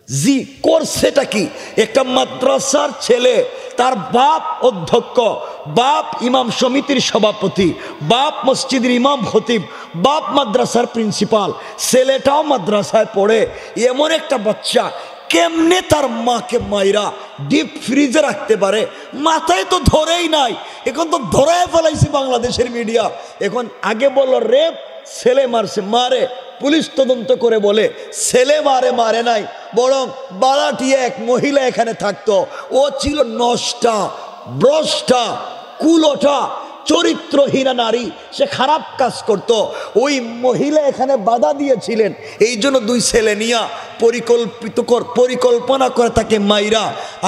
জি করছেটা কি? একটা মাদ্রাসার ছেলে, তার বাপ অধ্যক্ষ, বাপ ইমাম সমিতির সভাপতি, বাপ মসজিদের ইমাম খতিব, বাপ মাদ্রাসার প্রিন্সিপাল, ছেলেটাও মাদ্রাসায় পড়ে। এমন একটা বাচ্চা কেমনে তার মাকে মাইরা ডিপ ফ্রিজে রাখতে পারে? মাথায় তো ধরেই নাই। এখন তো ধরায় ফেলাইছে বাংলাদেশের মিডিয়া। এখন আগে বলল রেপ, ছেলে মারছে, মারে পুলিশ তদন্ত করে বলে ছেলে মারে নাই, বরং বালাটিয়া এক মহিলা এখানে থাকতো। ও ছিল নষ্টা, ভ্রষ্টা, কুলটা, চরিত্রহীনা নারী। সে খারাপ কাজ করত। ওই মহিলা এখানে বাধা দিয়েছিলেন। এই জন্য দুই ছেলে নিয়া পরিকল্পনা করে তাকে মাইরা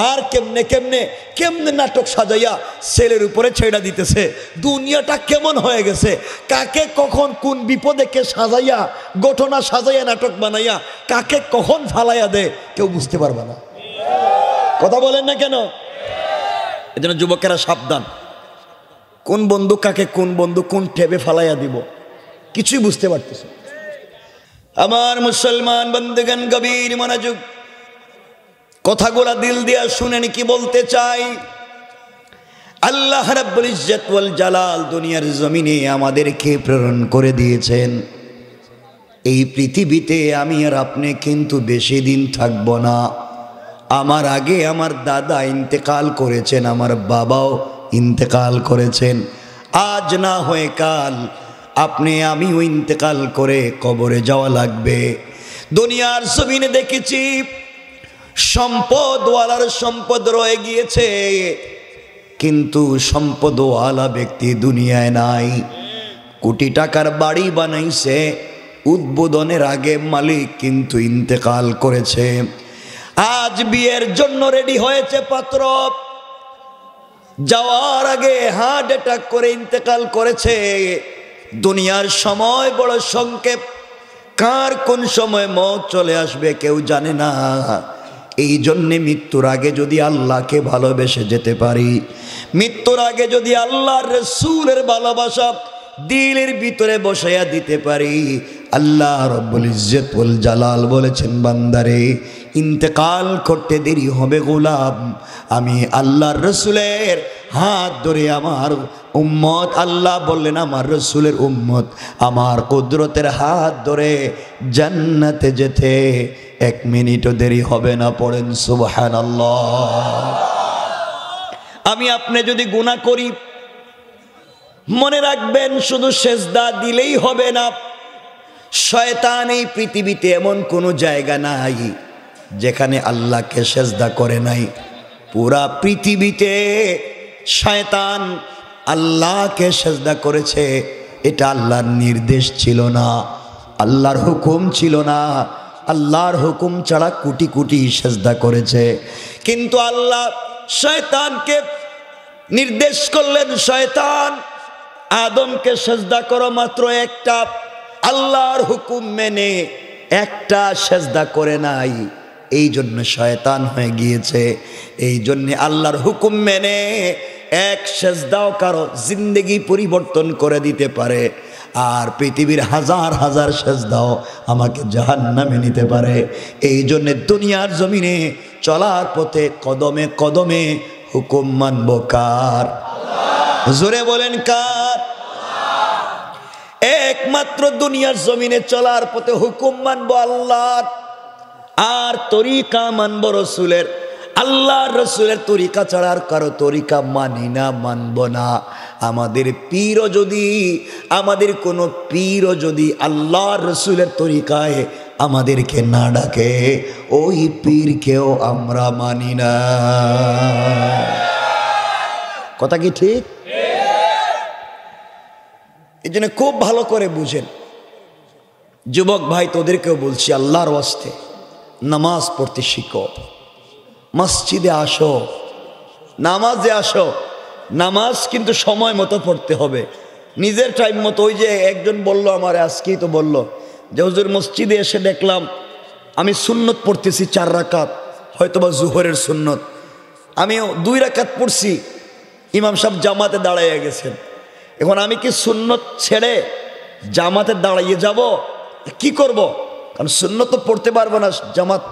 আর কেমনে কেমনে কেমনে নাটক সাজাইয়া ছেলের উপরে ছেড়া দিতেছে। দুনিয়াটা কেমন হয়ে গেছে! কাকে কখন কোন বিপদে কে সাজাইয়া, ঘটনা সাজাইয়া, নাটক বানাইয়া কাকে কখন ফালাইয়া দেয় কেউ বুঝতে পারবে না। কথা বলেন না কেন? এজন্য যুবকেরা সাবধান। কোন বন্ধু কাকে, কোন বন্ধু কোন ঠেবে ফালাইয়া দিব কিছুই বুঝতে পারতেছে। আমার মুসলমান বন্ধুগণ, গভীর মনোযোগ, কথাগুলা দিল দিয়া শুনেন কি বলতে চাই। আল্লাহ রাব্বুল ইজ্জত ওয়াল জালাল দুনিয়ার জমিনে আমাদেরকে প্রেরণ করে দিয়েছেন। এই পৃথিবীতে আমি আর আপনি কিন্তু বেশি দিন থাকবো না। আমার আগে আমার দাদা ইন্তেকাল করেছেন, আমার বাবাও ইন্তেকাল করেছেন। আজ না হয়ে কাল আপনি আমিও ইন্তেকাল করে কবরে যাওয়া লাগবে। দুনিয়ার জমিনে দেখেছি সম্পদওয়ালার সম্পদ রয়ে গিয়েছে, কিন্তু সম্পদওয়ালা ব্যক্তি দুনিয়ায় নাই। কোটি টাকার বাড়ি বানাইছে, উদ্বোধনের আগে মালিক কিন্তু ইন্তেকাল করেছে। আজ বিয়ের জন্য রেডি হয়েছে পাত্র, যাওয়ার আগে হার্ট অ্যাটাক করে ইন্তেকাল করেছে। দুনিয়ার সময় বড় সংক্ষেপ, কার কোন সময় মওত চলে আসবে কেউ জানে না। এই জন্যে মৃত্যুর আগে যদি আল্লাহকে ভালোবেসে যেতে পারি, মৃত্যুর আগে যদি আল্লাহর রাসূলের ভালোবাসা দিলের ভিতরে বসাইয়া দিতে পারি, আল্লাহ রাব্বুল ইজ্জত ওয়াল জালাল বলেছেন, বান্দারে ইন্তেকাল করতে দেরি হবে গোলাম, আমি আল্লাহর রাসূলের হাত ধরে আমার উম্মত, আল্লাহ বললেন আমার রাসূলের উম্মত আমার কুদরতের হাত ধরে জান্নাতে যেতে 1 মিনিটও দেরি হবে না। পড়েন সুবহানাল্লাহ। আমি আপনি যদি গুনাহ করি, মনে রাখবেন শুধু সেজদা দিলেই হবে না। শয়তান এই পৃথিবীতে এমন কোনো জায়গা নাই যেখানে আল্লাহকে সেজদা করে নাই। পুরা পৃথিবীতে শয়তান আল্লাহকে সেজদা করেছে। এটা আল্লাহর নির্দেশ ছিল না, আল্লাহর হুকুম ছিল না। আল্লাহর হুকুম ছাড়া কোটি কোটি সেজদা করেছে, কিন্তু আল্লাহ শয়তানকে নির্দেশ করলেন, শয়তান আদমকে সেজদা করো মাত্র একটা। আল্লাহর হুকুম মেনে একটা সেজদা করে নাই, এই জন্য শয়তান হয়ে গিয়েছে। এই জন্যে আল্লাহর হুকুম মেনে এক সেজদাও কারো জিন্দেগি পরিবর্তন করে দিতে পারে, আর পৃথিবীর হাজার হাজার সেজদাও আমাকে জাহান্নামে নিতে পারে। এই জন্যে দুনিয়ার জমিনে চলার পথে কদমে কদমে হুকুম মানব কার? জোরে বলেন কার? একমাত্র দুনিয়ার জমিনে চলার পথে হুকুম মানব আল্লাহর, আর তরিকা মানব রসুলের। আল্লাহর রসুলের তরিকা ছাড়া আর কারো তরিকা মানি না, মানব না। আমাদের পীরও যদি, আমাদের কোনো পীরও যদি আল্লাহর রসুলের তরিকায় আমাদেরকে না ডাকে, ওই পীরকেও আমরা মানি না। কথা কি ঠিক? এই জন্য খুব ভালো করে বুঝেন যুবক ভাই, তোদেরকেও বলছি আল্লাহর ওয়াস্তে নামাজ পড়তে শিখো। মসজিদে আসো, নামাজে আসো। নামাজ কিন্তু সময় মতো পড়তে হবে, নিজের টাইম মতো। ওই যে একজন বলল আমার, আজকেই তো বলল যে হুজুর মসজিদে এসে দেখলাম আমি সুন্নত পড়তেছি 4 রাকাত, হয়তোবা জুহরের সুন্নত, আমি 2 রাকাত পড়ছি, ইমাম সাহেব জামাতে দাঁড়াইয়া গেছেন। এখন আমি কি সুন্নত ছেড়ে জামাতে দাঁড়াইয়ে যাব? কি করব? কারণ সুন্নত তো পড়তে পারবো না, জামাত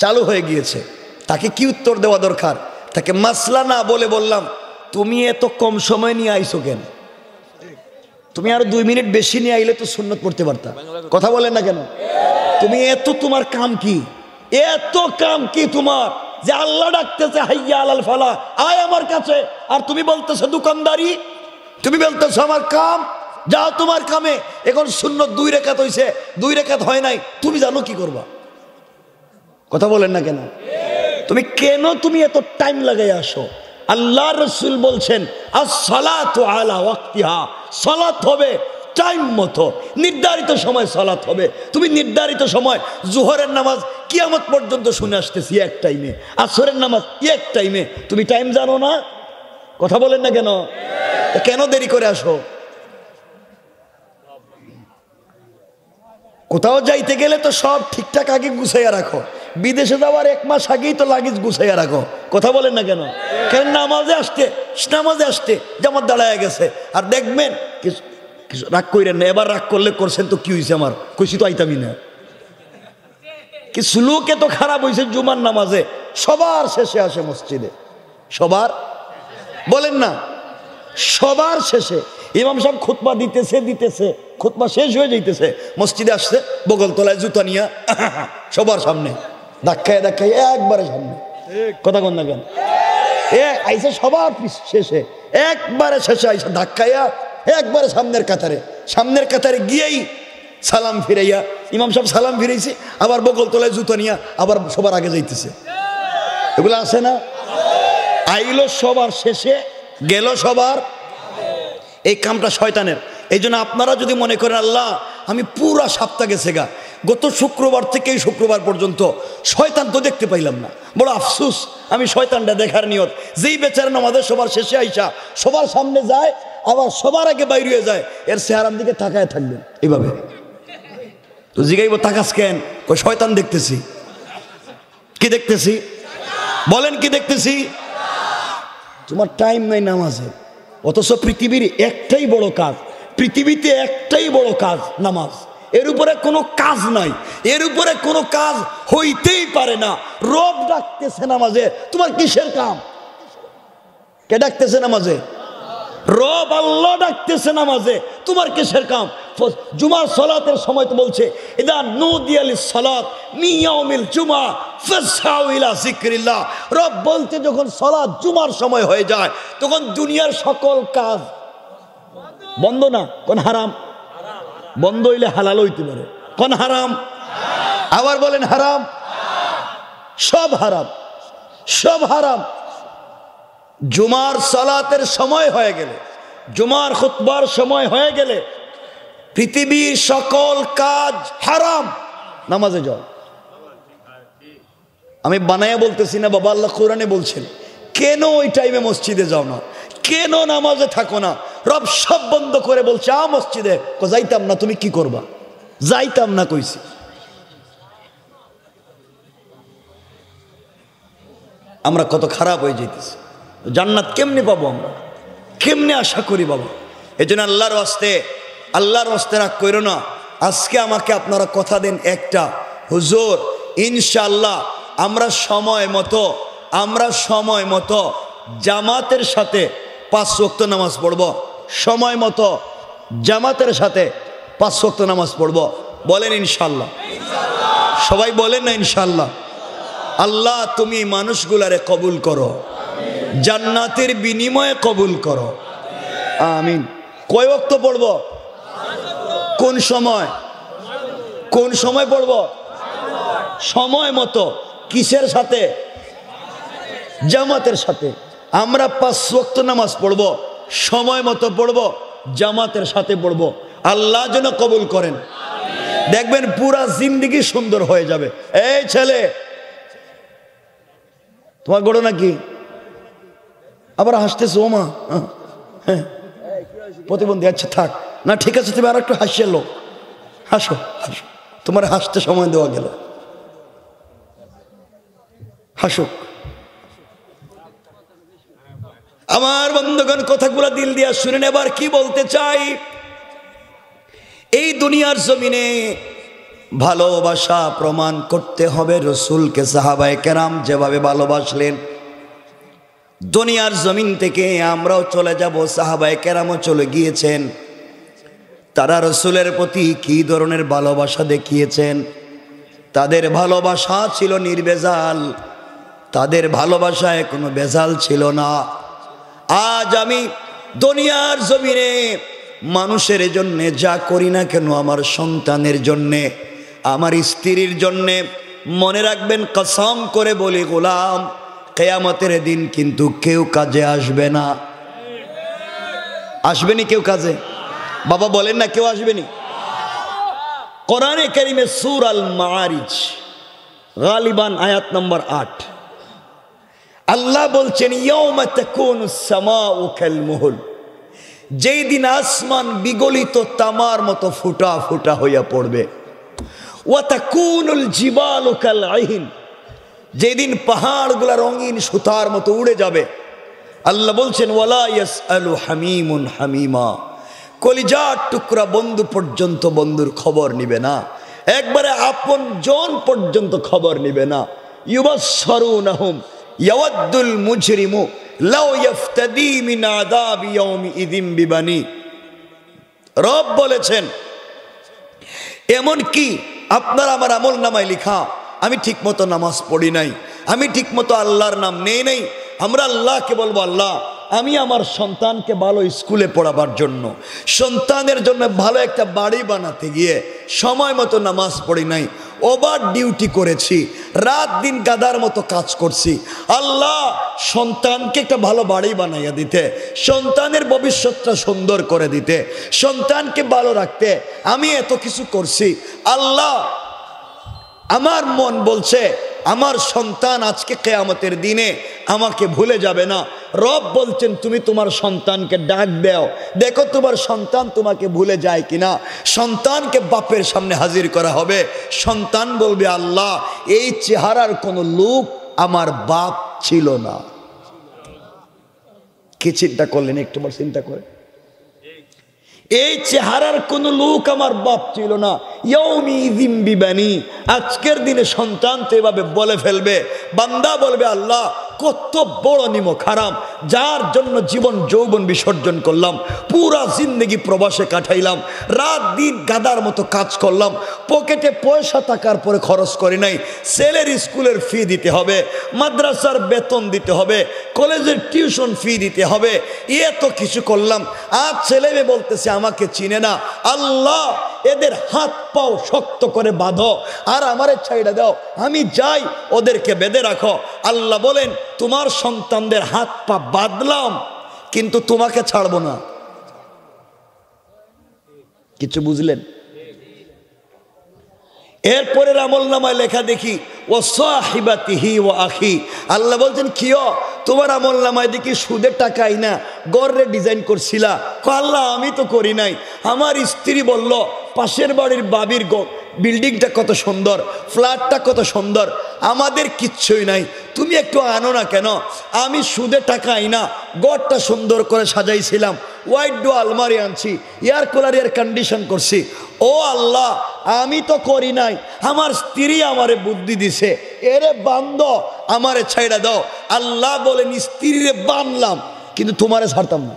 চালু হয়ে গিয়েছে, তাকে কি উত্তর দেওয়া দরকার? তাকে মাসলা না বলে বললাম, তুমি এত কম সময় নিয়ে আইছো কেন? তুমি আরো 2 মিনিট বেশি নিয়ে আইলে তো সুন্নত পড়তে পারতা। কথা বলেন না কেন? তুমি এত, তোমার কাম কি? এত কাম কি তোমার যে আল্লাহ ডাকতেছে হাইয়া আলাল ফালা, আয় আমার কাছে, আর তুমি বলতেছো দোকানদারি, তুমি বলতেছো আমার কাম, যাও তোমার কামে। এখন সুন্নত 2 রাকাত হইছে, 2 রাকাত হয় নাই, তুমি জানো কি করবা? কথা বলেন না কেন? তুমি এত টাইম লাগাই আসো? আল্লাহ রাসূল বলছেন as-salatu ala waqtiha, সালাত হবে টাইম মতো, নির্ধারিত সময় সালাত হবে। তুমি নির্ধারিত সময়, জোহরের নামাজ কিয়ামত পর্যন্ত শুনে আসতেছি এক টাইমে, আসরের নামাজ এক টাইমে, তুমি টাইম জানো না? কথা বলেন না কেন? কেন দেরি করে আসো? কোথাও যাইতে গেলে তো সব ঠিকঠাক আগে গুছাইয়া রাখো, বিদেশে যাওয়ার 1 মাস আগেই তো লাগেজ গুছাইয়া রাখো। কথা বলেন না কেন? কারণ নামাজে আসতে জামাত দাঁড়ায় গেছে। আর দেখবেন কিছু রাগ কইরেন না, এবার রাগ করলে করছেন তো কি হয়েছে, আমার কইছি তো আইতামি না। কি সুলুকে তো খারাপ হয়েছে জুমার নামাজে, সবার শেষে আসে মসজিদে, সবার, বলেন না, সবার শেষে ইমাম সাহেব খুতবা দিতেছে, খুতবা শেষ হয়ে যাইতেছে, মসজিদে আসছে, বগল তলায় জুতা নিয়ে সবার সামনে ধাক্কায় একবারে সামনে। কথা কন না কেন? আইসে সবার শেষে, একবারে শেষে আইসে ধাক্কাইয়া একবারে সামনের কাতারে গিয়েই সালাম ফিরাইয়া, ইমাম সাহেব সালাম ফিরাইছে, আবার বগল তলায় জুতা নিয়ে আবার সবার আগে যাইতেছে। এগুলো আছে না? আইলো সবার শেষে, গেল সবার। এই কামটা শয়তানের। এই জন্য আপনারা যদি মনে করেন আল্লাহ আমি পুরা সপ্তাহ গেছে গা, গত শুক্রবার থেকে এই শুক্রবার পর্যন্ত শয়তান তো দেখতে পাইলাম না, বড় আফসুস, আমি শয়তানটা দেখার নিয়ত। যেই বেচারা নামাজের সবার শেষে আইসা সবার সামনে যায়, আবার সবার আগে বাইরে হয়ে যায়, এর চেহারার দিকে তাকায় থাকবেন এইভাবে। তো জিগাইব তাকাস কেন? কই শয়তান দেখতেছি। কি দেখতেছি? বলেন কি দেখতেছি? তোমার টাইম নাই নামাজে, অথচ পৃথিবীর একটাই বড় কাজ, পৃথিবীতে একটাই বড় কাজ নামাজ। এর উপরে কোনো কাজ নাই, এর উপরে কোনো কাজ হইতেই পারে না। রব ডাকতেছে নামাজে, তোমার কিসের কাম? কে ডাকতেছে নামাজে? রব আল্লাহ ডাকতেছে নামাজে, তোমার কিসের কাম? জুমার সালাতের সময় তো বলছে ইদা নুদিয়া লিস-সালাত মিন ইয়াউমিল জুমআ ফাসআউ ইলা যিকরিল্লাহ। রব বলতে যখন সালাত জুমার সময় হয়ে যায়, তখন দুনিয়ার সকল কাজ বন্ধ না, কোন হারাম, বন্ধ হইলে হালাল হইতে পারে, কোন হারাম, আবার বলেন হারাম, সব হারাম, সব হারাম। জুমার সালাতের সময় হয়ে গেলে, জুমার খুতবার সময় হয়ে গেলে পৃথিবীর সকল কাজ হারাম। নামাজে যাও। আমি বানায়া বলতেছি না বাবা, আল্লাহ কোরআনে বলছেন। কেন ওই টাইমে মসজিদে যাও না? কেন নামাজে থাকো না? রব সব বন্ধ করে বলছে আ মসজিদে। যাইতাম না, তুমি কি করবা? যাইতাম না কইছি। আমরা কত খারাপ হয়ে যাইতেছি। জান্নাত কেমনে পাবো আমরা? কেমনে আশা করি বাবা? এই জন্য আল্লাহর ওয়াস্তে রাগ কইরো না। আজকে আমাকে আপনারা কথা দেন একটা, হুজুর ইনশাআল্লাহ আমরা সময় মতো জামাতের সাথে 5 ওয়াক্ত নামাজ পড়ব, সময় মতো জামাতের সাথে 5 ওয়াক্ত নামাজ পড়ব। বলেন ইনশাআল্লাহ? সবাই বলেন না ইনশাআল্লাহ? আল্লাহ তুমি মানুষগুলারে কবুল করো, জান্নাতের বিনিময়ে কবুল করো, আমিন। কয় ওয়াক্ত পড়ব? কোন সময় পড়ব? সময় মতো। কিসের সাথে? জামাতের সাথে। আমরা 5 ওয়াক্ত নামাজ পড়ব, সময় মতো পড়ব, জামাতের সাথে পড়ব। আল্লাহ যেন কবুল করেন। দেখবেন পুরা জিন্দেগি সুন্দর হয়ে যাবে। এই ছেলে, তোমার গড়ো নাকি? আবার হাসতেছো? ও মা, হ্যাঁ প্রতিবন্ধী। আচ্ছা থাক না, ঠিক আছে, তুমি আর একটু হাসিয়ে লো, হাসো হাসো, তোমার হাসতে সময় দেওয়া গেল, হাসো। আমার বন্ধুগণ কথাগুলো দিল দিয়া শুনেন। এবার কি বলতে চাই, এই দুনিয়ার জমিনে ভালোবাসা প্রমাণ করতে হবে রসুলকে সাহাবায়ে কেরাম যেভাবে ভালোবাসলেন। দুনিয়ার জমিন থেকে আমরাও চলে যাব, সাহাবায়ে কেরামও চলে গিয়েছেন। তারা রসুলের প্রতি কী ধরনের ভালোবাসা দেখিয়েছেন। তাদের ভালোবাসা ছিল নির্ভেজাল, তাদের ভালোবাসায় কোনো ভেজাল ছিল না। আজ আমি দুনিয়ার জমিনে মানুষের জন্যে যা করি না কেন, আমার সন্তানের জন্যে, আমার স্ত্রীর জন্যে, মনে রাখবেন কসম করে বলি গোলাম, কিয়ামতের দিন কিন্তু কেউ কাজে আসবে না। আসবেনি কেউ কাজে? বাবা বলেন না কেউ আসবেনি। কোরআনে কারিমে সূরা আল মাআরিজ গালিবান আয়াত নম্বর 8 আল্লাহ বলছেন ইয়াউমা তাকুনুস সামাউ কাল মুহল, যেই দিন আসমান বিগলিত তামার মতো ফুটা ফুটা হইয়া পড়বে। ওয়া তাকুনুল জিবালু কাল আইন, যেদিন পাহাড়গুলা রঙিন সুতার মতো উড়ে যাবে। আল্লাহ বলছেন ওয়ালা ইয়াসআলু হামিমুন হামিমা, কলিজার টুকরা বন্ধু পর্যন্ত বন্ধুর খবর নিবে না, একবারে আপন জন পর্যন্ত খবর নিবে না। ইউবাসসারুনাহুম ইয়াওয়াদ্দুল মুজরিমু লাউ ইফতাদি মিন আযাবি ইয়াউমিযিন বিবানি। রব বলেছেন এমন কি আপনার আমার আমল নামায় লিখা, আমি ঠিকমতো নামাজ পড়ি নাই, আমি ঠিকমতো আল্লাহর নাম নেই নাই, আমরা আল্লাহকে বলবো আল্লাহ আমি আমার সন্তানকে ভালো স্কুলে পড়াবার জন্য, সন্তানের জন্য ভালো একটা বাড়ি বানাতে গিয়ে সময় মতো নামাজ পড়ি নাই, ওভার ডিউটি করেছি, রাত দিন গাদার মতো কাজ করছি। আল্লাহ সন্তানকে একটা ভালো বাড়ি বানাইয়া দিতে, সন্তানের ভবিষ্যৎটা সুন্দর করে দিতে, সন্তানকে ভালো রাখতে আমি এত কিছু করছি। আল্লাহ আমার মন বলছে আমার সন্তান আজকে কিয়ামতের দিনে আমাকে ভুলে যাবে না। রব বলছেন তুমি তোমার সন্তানকে ডাক দাও, দেখো তোমার সন্তান তোমাকে ভুলে যায় কিনা। সন্তানকে বাপের সামনে হাজির করা হবে, সন্তান বলবে আল্লাহ এই চেহারার কোনো লোক আমার বাপ ছিল না। কি চিন্তা করলেন একটুবার চিন্তা করে, এই চেহারার কোন লোক আমার বাপ ছিল না। ইয়াউমিযিন বিবানি, আজকের দিনে সন্তান তো এভাবে বলে ফেলবে, বান্দা বলবে আল্লাহ কত বড় নিমক হারাম, যার জন্য জীবন যৌবন বিসর্জন করলাম, পুরা জিন্দগি প্রবাসে কাটাইলাম, রাত দিন গাদার মতো কাজ করলাম, পকেটে পয়সা টাকার পরে খরচ করি নাই, ছেলের স্কুলের ফি দিতে হবে, মাদ্রাসার বেতন দিতে হবে, কলেজের টিউশন ফি দিতে হবে, এত কিছু করলাম, আজ ছেলে মেয়ে বলতেছে আমাকে চিনে না। আল্লাহ এদের হাত পাও শক্ত করে বাঁধো আর আমারে ছাইড়া দাও, আমি যাই, ওদেরকে বেঁধে রাখো। আল্লাহ বলেন তোমার সন্তানদের হাত পা বাঁধলাম কিন্তু তোমাকে ছাড়বো না। কিছু বুঝলেন? এরপরের আমলনামায় লেখা দেখি ও সাহিবাতিহি ওয়া আখি, আল্লাহ বলছেন কিও তোমার আমলনামায় দেখি সুদের টাকাই না গড়রে ডিজাইন করছিলা। আল্লাহ আমি তো করি নাই, আমার স্ত্রী বলল পাশের বাড়ির বাবির বিল্ডিংটা কত সুন্দর, ফ্ল্যাটটা কত সুন্দর, আমাদের কিচ্ছুই নাই, তুমি একটু আনো না কেন। আমি সুদে টাকা আইনা গড়টা সুন্দর করে সাজাইছিলাম, ওয়াইড ডো আলমারি আনছি, এয়ার কুলার এয়ার কন্ডিশন করছি। ও আল্লাহ আমি তো করি নাই, আমার স্ত্রী আমারে বুদ্ধি দিছে, এরে বান্ধ আমারে ছাইড়া দাও। আল্লাহ বলেন স্ত্রীরে বানলাম কিন্তু তোমারে ছাড়তাম না।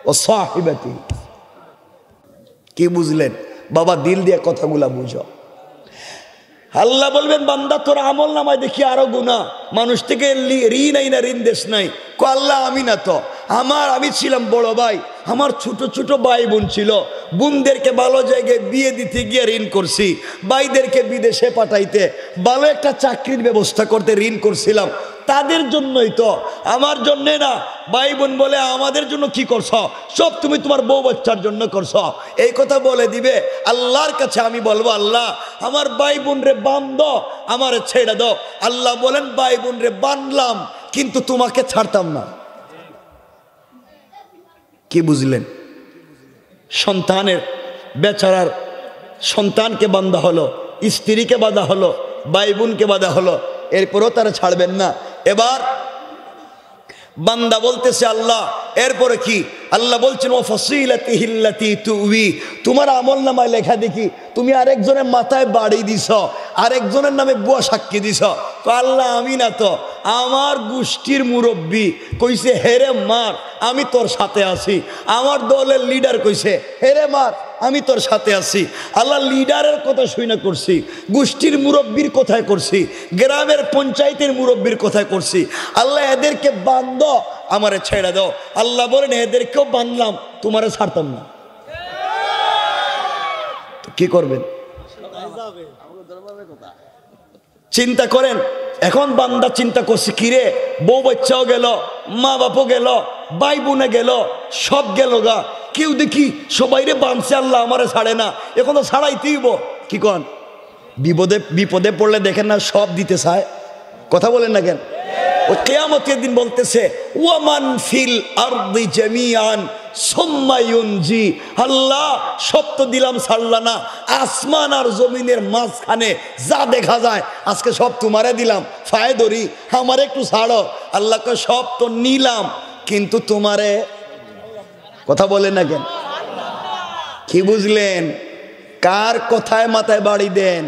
ও সাহিবাতি, কি বুঝলেন বাবা? দিল দিয়ে কথাগুলা বুঝো। আল্লাহ বলবেন বান্দা তোর আমল নামায় দেখি আরো গুনাহ, মানুষ থেকে ঋণ আই না ঋণ দেশ নাই। আল্লাহ আমি না তো, আমি ছিলাম বড় ভাই, আমার ছোট ছোট ভাই বোন ছিল, বোনদেরকে ভালো জায়গায় বিয়ে দিতে গিয়ে ঋণ করছি, ভাইদেরকে বিদেশে পাঠাইতে ভালো একটা চাকরির ব্যবস্থা করতে ঋণ করছিলাম, তাদের জন্যই তো, আমার জন্যে না। ভাই বোন বলে আমাদের জন্য কি করছ, সব তুমি তোমার বউ বাচ্চার জন্য করছ, এই কথা বলে দিবে। আল্লাহর কাছে আমি বলবো আল্লাহ আমার ভাই বোন রে বান্ধ, আমার ছেড়ে দাও। আল্লাহ বলেন ভাই বোন রে বান্ধলাম কিন্তু তোমাকে ছাড়তাম না। কি বুঝলেন? সন্তানের বেচারার সন্তানকে বাঁধা হলো, স্ত্রীকে বাঁধা হলো, ভাই বোনকে বাঁধা হলো, এরপরও তারা ছাড়বেন না। এবার বান্দা বলতেছে আল্লাহ, এরপরে কি? আল্লাহ বলছেন ও ফাসিলাতিহি আল্লাতী তুবি, তোমার আমলনামায় লেখা দেখি তুমি আরেকজনের মাথায় বাড়ি দিছ, আরেকজনের নামে বুয়া সাক্ষী দিছ। তো আল্লাহ আমি না তো, আমার গোষ্ঠীর মুরব্বী কইছে হেরে মার, আমি তোর সাথে আছি। আমার দলের লিডার কইছে হেরে মার, আমি তোর সাথে আছি। আল্লাহ লিডারের কথা শুনে করছি, গোষ্ঠীর মুরব্বীর কথায় করছি, গ্রামের পঞ্চায়েতের মুরব্বীর কথায় করছি। আল্লাহ এদেরকে বান্ধ, আমারে ছেড়ে দাও। আল্লাহ বলেন এদেরকেও বাঁধলাম, তোমারে ছাড়তাম না। তো কি করবেন? চিন্তা করেন। এখন বান্দা চিন্তা করছে কিরে, বউ বাচ্চাও গেল, মা বাপও গেল, ভাই বোনে গেল, সব গেল গা। কেউ দেখি সবাইরে বাঁধছে, আল্লাহ আমারে ছাড়ে না, এখন তো ছাড়াইতেই কি কন? বিপদে পড়লে দেখেন না সব দিতে চায়, কথা বলেন না কেন? ও কিয়ামতের দিন বলতেছে ওয়ামান ফিল আরদি জামিআন সুম্মা ইউনজি, আল্লাহ সব তো দিলাম ছাড়লা না, আসমান আর জমিনের মাঝখানে যা দেখা যায় আজকে সব তোমারে দিলাম, ফায়ে ধরি, আমার একটু ছাড়ো। আল্লাহকে সব তো নিলাম, কিন্তু তোমারে, কথা বলেন না কেন? কি বুঝলেন? কার কথায় মাথায় বাড়ি দেন?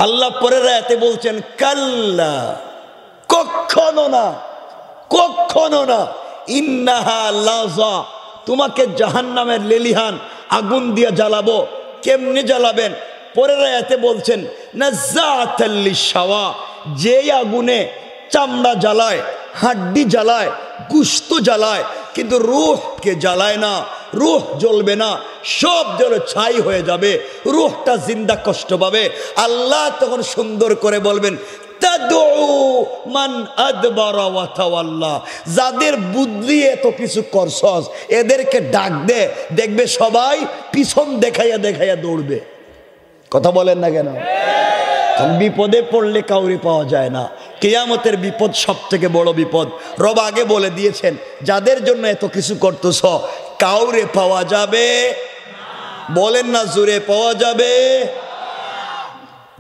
আল্লাহ পরের আয়াতে বলছেন কাল্লা, কখনো না, কখনো না, ইন্নাহা লাযা, তোমাকে জাহান্নামের লেলিহান আগুন দিয়ে জ্বালাবো। কেমনে জ্বালাবেন? পরের আয়াতে বলছেন নাযাআতাল লিশাওয়া, যেই আগুনে চামড়া জ্বালায়, হাড্ডি জ্বালায়, গোশত জ্বালায়, কিন্তু রূহকে জ্বালায় না। রূহ জ্বলবে না, সব যেন ছাই হয়ে যাবে, রূহটা জিন্দা কষ্ট পাবে। আল্লাহ তখন সুন্দর করে বলবেন তাদউ মান আদবারা ওয়া তাওয়াল্লা, যাদের বুদ্ধি এত কিছু করছস এদেরকে ডাক দে, দেখবে সবাই পিছন দেখাইয়া দেখাইয়া দৌড়বে। কথা বলেন না কেন? বিপদে পড়লে কাউরি পাওয়া যায় না। কিয়ামতের বিপদ সব থেকে বড় বিপদ। রব আগে বলে দিয়েছেন যাদের জন্য এত কিছু করতেছ কাউরে পাওয়া যাবে, বলেন না জোরে, পাওয়া যাবে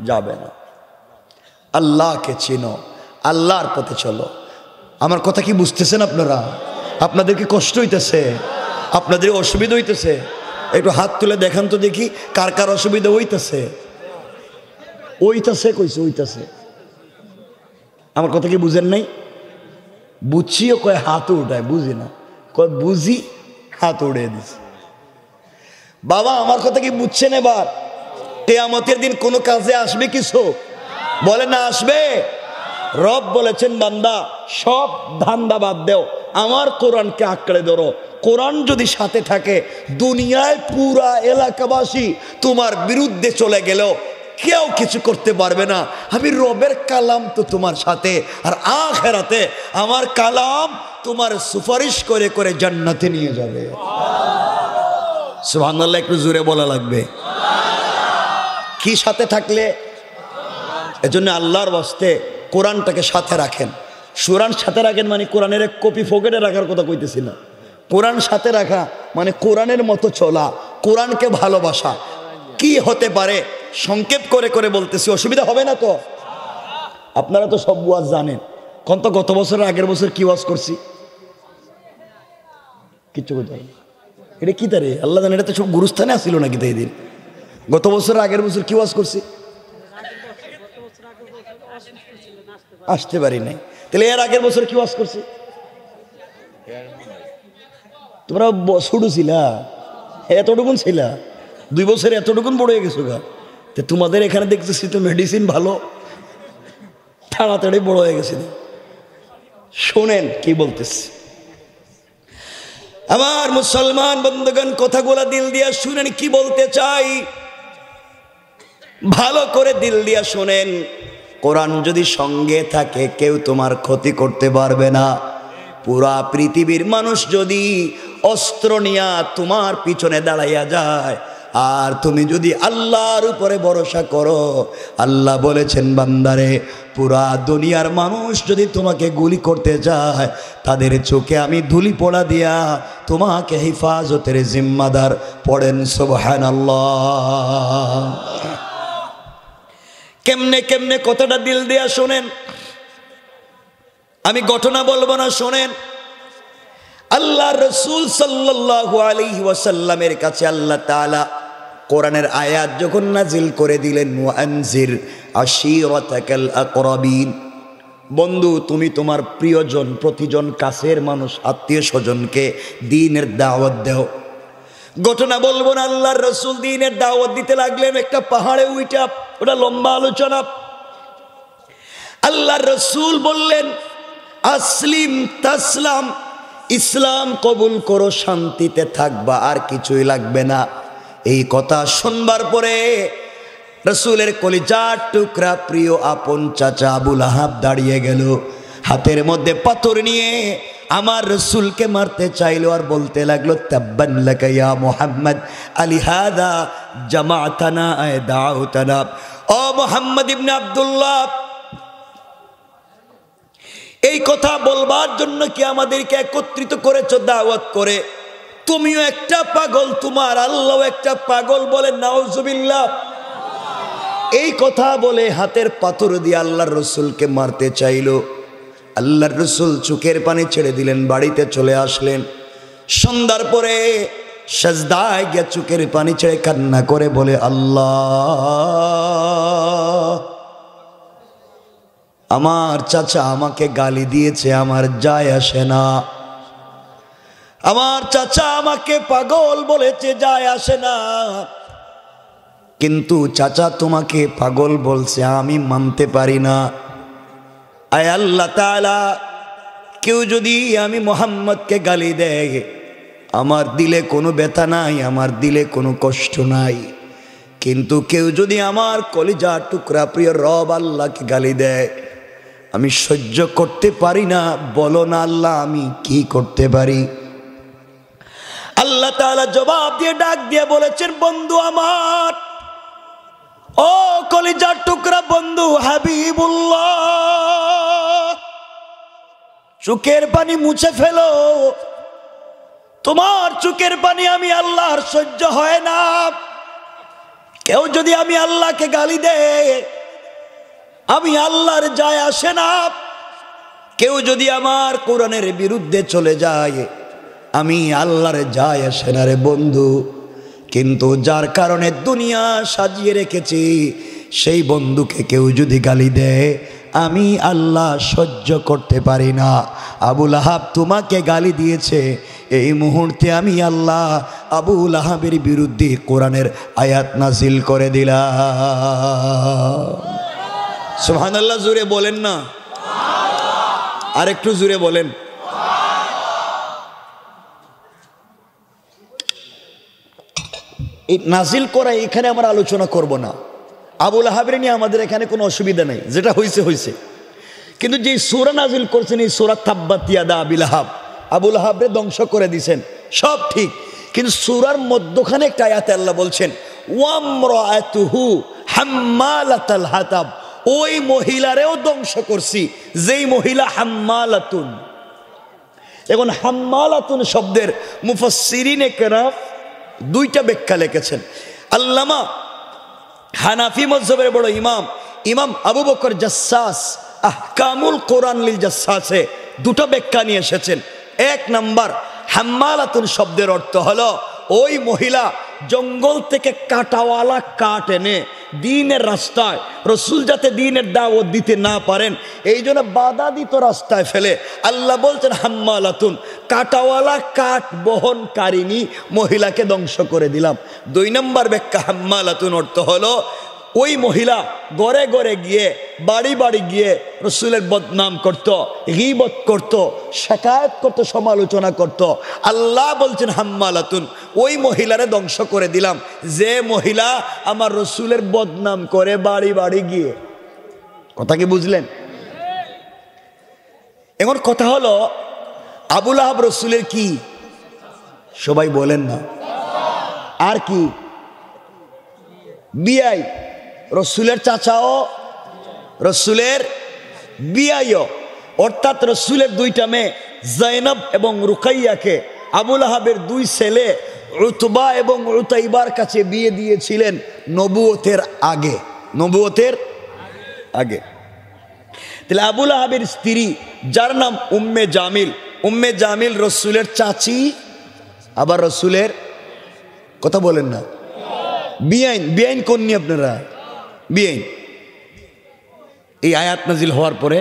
যাবে না। আল্লাহকে চিনো, আল্লাহর পথে চলো। আমার কথা কি বুঝতেছেন আপনারা? আপনাদের কি কষ্ট হইতেছে? আপনাদের অসুবিধা হইতেছে? একটু হাত তুলে দেখান তো দেখি কার কার অসুবিধা হইতেছে। ওইটাছে কইছে, ওইটাছে। আমার কথা কি বুঝেন নাই? বুঝছিও কয় হাত উঠায়, বুঝি না কয় বুঝি, হাত উড়িয়ে দিছে। বাবা আমার কথা কি বুঝছেন? এবার কিয়ামতের দিন কোনো কাজে আসবে কিছু? বলে না আসবে। রব বলেছেন বান্দা সব ধান্দা বাদ দেও, আমার কোরআনকে আঁকড়ে ধরো। কোরআন যদি সাথে থাকে দুনিয়ায় পুরা এলাকাবাসী তোমার বিরুদ্ধে চলে গেলেও কেউ কিছু করতে পারবে না। আমি রবের কালাম তো তোমার সাথে, আর আখিরাতে আমার কালাম তোমার সুপারিশ করে করে জান্নাতে নিয়ে যাবে। সুবহানাল্লাহ, একটু জোরে বলা লাগবে। কি সাথে থাকলে? এজন্য আল্লাহর ওয়াস্তে কোরআনটাকে সাথে রাখেন। কোরআন সাথে রাখেন মানে কোরআনের এক কপি পকেটে রাখার কথা কইতেছি না। কোরআন সাথে রাখা মানে কোরআনের মতো চলা, কোরআনকে ভালোবাসা। কি হতে পারে সংক্ষেপ করে করে বলতেছি, অসুবিধা হবে না তো? আপনারা তো সব ওয়াজ জানেন। কোন তো গত বছর আগের বছর কি ওয়াজ করছি? কিচ্ছু করতে হবে এটা কি তারে আল্লাহ জানে। এটা তো সব গুরুস্থানে আসছিল নাকি তাই দিন? গত বছর আগের বছর কি ওয়াজ করছি? আসতে পারি নাই। তাহলে এর আগের বছর কি ওয়াজ করছি? তোমরা ছোট ছিলা, এতটুকুন ছিলা, 2 বছর এতটুকুন বড় হয়ে গেছো গা। তো তোমাদের এখানে দেখতেছি তো মেডিসিন ভালো, তাড়াতাড়ি বড় হয়ে গেছে। শোনেন কি বলতেছি। আমার মুসলমান বন্ধুগণ কথাগুলা দিল দিয়া শুনেন কি বলতে চাই, ভালো করে দিল দিয়া শোনেন। কোরআন যদি সঙ্গে থাকে কেউ তোমার ক্ষতি করতে পারবে না। পুরা পৃথিবীর মানুষ যদি অস্ত্র নিয়া তোমার পিছনে দাঁড়াইয়া যায় আর তুমি যদি আল্লাহর উপরে ভরসা করো, আল্লাহ বলেছেন বান্দারে পুরা দুনিয়ার মানুষ যদি তোমাকে গুলি করতে যায় তাদের চোখে আমি ধুলি পোড়া দিয়া তোমাকে হেফাজতের জিম্মাদার। পড়েন সুবহানাল্লাহ। কেমনে কেমনে কথাটা দিল দিয়া শোনেন। আমি ঘটনা বলবো না, শোনেন। আল্লাহ রসুল সাল্লাল্লাহু আলাইহি ওয়াসাল্লামের কাছে আল্লাহ তাআলা কোরআনের আয়াত যখন নাজিল করে দিলেন, ওয়ানজির আশীরাতাকাল আকরাবিন, বন্ধু তুমি তোমার প্রিয়জন, প্রতিজন কাছের মানুষ, আত্মীয় স্বজনকে দ্বীনের দাওয়াত দাও। ঘটনা বলবো না, আল্লাহর রসুল দ্বীনের দাওয়াত দিতে লাগলেন একটা পাহাড়ে উইটা, ওটা লম্বা আলোচনা। আল্লাহর রসুল বললেন, আসলিম তাসলাম, ইসলাম কবুল করো, শান্তিতে থাকবা, আর কিছুই লাগবে না। এই কথা শুনবার পরে রসুলের কলিজার টুকরা প্রিয় আপন চাচা আবু লাহাব দাঁড়িয়ে গেল, হাতের মধ্যে পাথর নিয়ে আমার রসুলকে মারতে চাইলো, আর বলতে লাগলো, তাব্বান লাকা ইয়া মুহাম্মদ আলিহাদা জামাআতানা আয় দাউতানা। ও মুহাম্মদ ইবনে আব্দুল্লাহ, এই কথা বলবার জন্য কি আমাদেরকে একত্রিত করেছো দাওয়াত করে? তুমিও একটা পাগল, তোমার আল্লাহ একটা পাগল, বলে নাউজুবিল্লাহ। এই কথা বলে হাতের পাথর দিয়ে আল্লাহর রসুলকে মারতে চাইল। আল্লাহর রসুল চোখের পানি ছেড়ে দিলেন, বাড়িতে চলে আসলেন। সন্ধ্যার পরে সাজদায় গিয়ে চোখের পানি ছেড়ে কান্না করে বলে, আল্লাহ, আমার চাচা আমাকে গালি দিয়েছে, আমার যায় আসে না। আমার চাচা আমাকে পাগল বলেছে, যায় আসে না। কিন্তু চাচা তোমাকে পাগল বলছে, আমি মানতে পারি না। আয় আল্লাহ তাআলা, কেউ যদি আমি মুহাম্মদকে গালি দেয়, আমার দিলে কোনো ব্যথা নাই, আমার দিলে কোনো কষ্ট নাই। কিন্তু কেউ যদি আমার কলিজা টুকরা প্রিয় রব আল্লাহকে গালি দেয়, আমি সহ্য করতে পারি না। বলো না আল্লাহ, আমি কি করতে পারি? আল্লাহ তাআলা জবাব দিয়ে ডাক দিয়ে বলেছেন, বন্ধু আমার, ও কলিজার টুকরা বন্ধু হাবিবুল্লাহ, চোখের পানি মুছে ফেলো। তোমার চোখের পানি আমি আল্লাহর সহ্য হয় না। কেউ যদি আমি আল্লাহকে গালি দেয়, আমি আল্লাহর যায় আসে না। কেউ যদি আমার কোরআনের বিরুদ্ধে চলে যায়, আমি আল্লাহর যায় আসে না রে বন্ধু। কিন্তু যার কারণে দুনিয়া সাজিয়ে রেখেছি, সেই বন্ধুকে কেউ যদি গালি দেয়, আমি আল্লাহ সহ্য করতে পারি না। আবু লাহাব তোমাকে গালি দিয়েছে, এই মুহূর্তে আমি আল্লাহ আবু লাহাবের বিরুদ্ধে কোরআনের আয়াত নাজিল করে দিলাম। সুবহানাল্লাহ, জোরে বলেন না, আর একটু জোরে বলেন। এই নাজিল করা এখানে আমরা আলোচনা করব না। আবু লাহাবের নিয়ে আমাদের এখানে কোনো অসুবিধা নেই, যেটা হয়েছে হয়েছে। কিন্তু যে সূরা নাজিল করছেন, এই সূরা তাব্বাত ইয়াদা আবি লাহাব, আবু লাহাবরে ধ্বংস করে দিয়েছেন, সব ঠিক। কিন্তু সূরার মধ্যখানে একটা আয়াতে আল্লাহ বলছেন, ওয়ামরাআতুহু হাম্মালাতাল হাতাব, ওই মহিলারেও ধ্বংস করছি, যেই মহিলা হাম্মালাতুন। এখন হাম্মালাতুন শব্দের মুফাসসিরিনে কেরাম দুইটা ব্যাখ্যা লিখেছেন। আল্লামা হানাফি মাযহাবের বড় ইমাম আবু বকর জাসসাস আহকামুল কোরআন লিল জাসসাসে দুটো ব্যাখ্যা নিয়ে এসেছেন। এক নাম্বার, হাম্মালাতুন শব্দের অর্থ হলো ওই মহিলা জঙ্গল থেকে কাটাওয়ালা কাঠ এনে দ্বীনের রাস্তায়, রসুল যাতে দ্বীনের দাওয়াত দিতে না পারেন এই জন্য বাধা দিত রাস্তায় ফেলে। আল্লাহ বলছেন হাম্মালাতুন, কাটাওয়ালা কাঠ বহনকারিনী মহিলাকে ধ্বংস করে দিলাম। দুই নম্বর ব্যাখ্যা, হাম্মালাতুন অর্থ হলো ওই মহিলা ঘরে ঘরে গিয়ে, বাড়ি বাড়ি গিয়ে রসুলের বদনাম করত, গীবত করত, শিকায়ত করত, সমালোচনা করত। আল্লাহ বলছেন হাম্মালাতুন, ওই মহিলারে ধ্বংস করে দিলাম যে মহিলা আমার রসুলের বদনাম করে বাড়ি বাড়ি গিয়ে। কথা কি বুঝলেন? এখন কথা হলো, আবু লাহাব রসুলের কি? সবাই বলেন না, আর কি? বিয়াই, রসুলের চাচাও, রসুলের বিয়াইও, অর্থাৎ রসুলের দুইটা মেয়ে জাইনব এবং রুকাইয়াকে আবু লাহাবের দুই ছেলে উতবা এবং উতাইবার কাছে বিয়ে দিয়েছিলেন নবুয়তের আগে। নবুয়তের আগে। তাহলে আবু লাহাবের স্ত্রী যার নাম উম্মে জামিল। উম্মে জামিল রসুলের চাচি, আবার রসুলের কথা বলেন না, বিআইন। বিআইন কন্যা আপনারা, বিআইন। এই আয়াত নাজিল হওয়ার পরে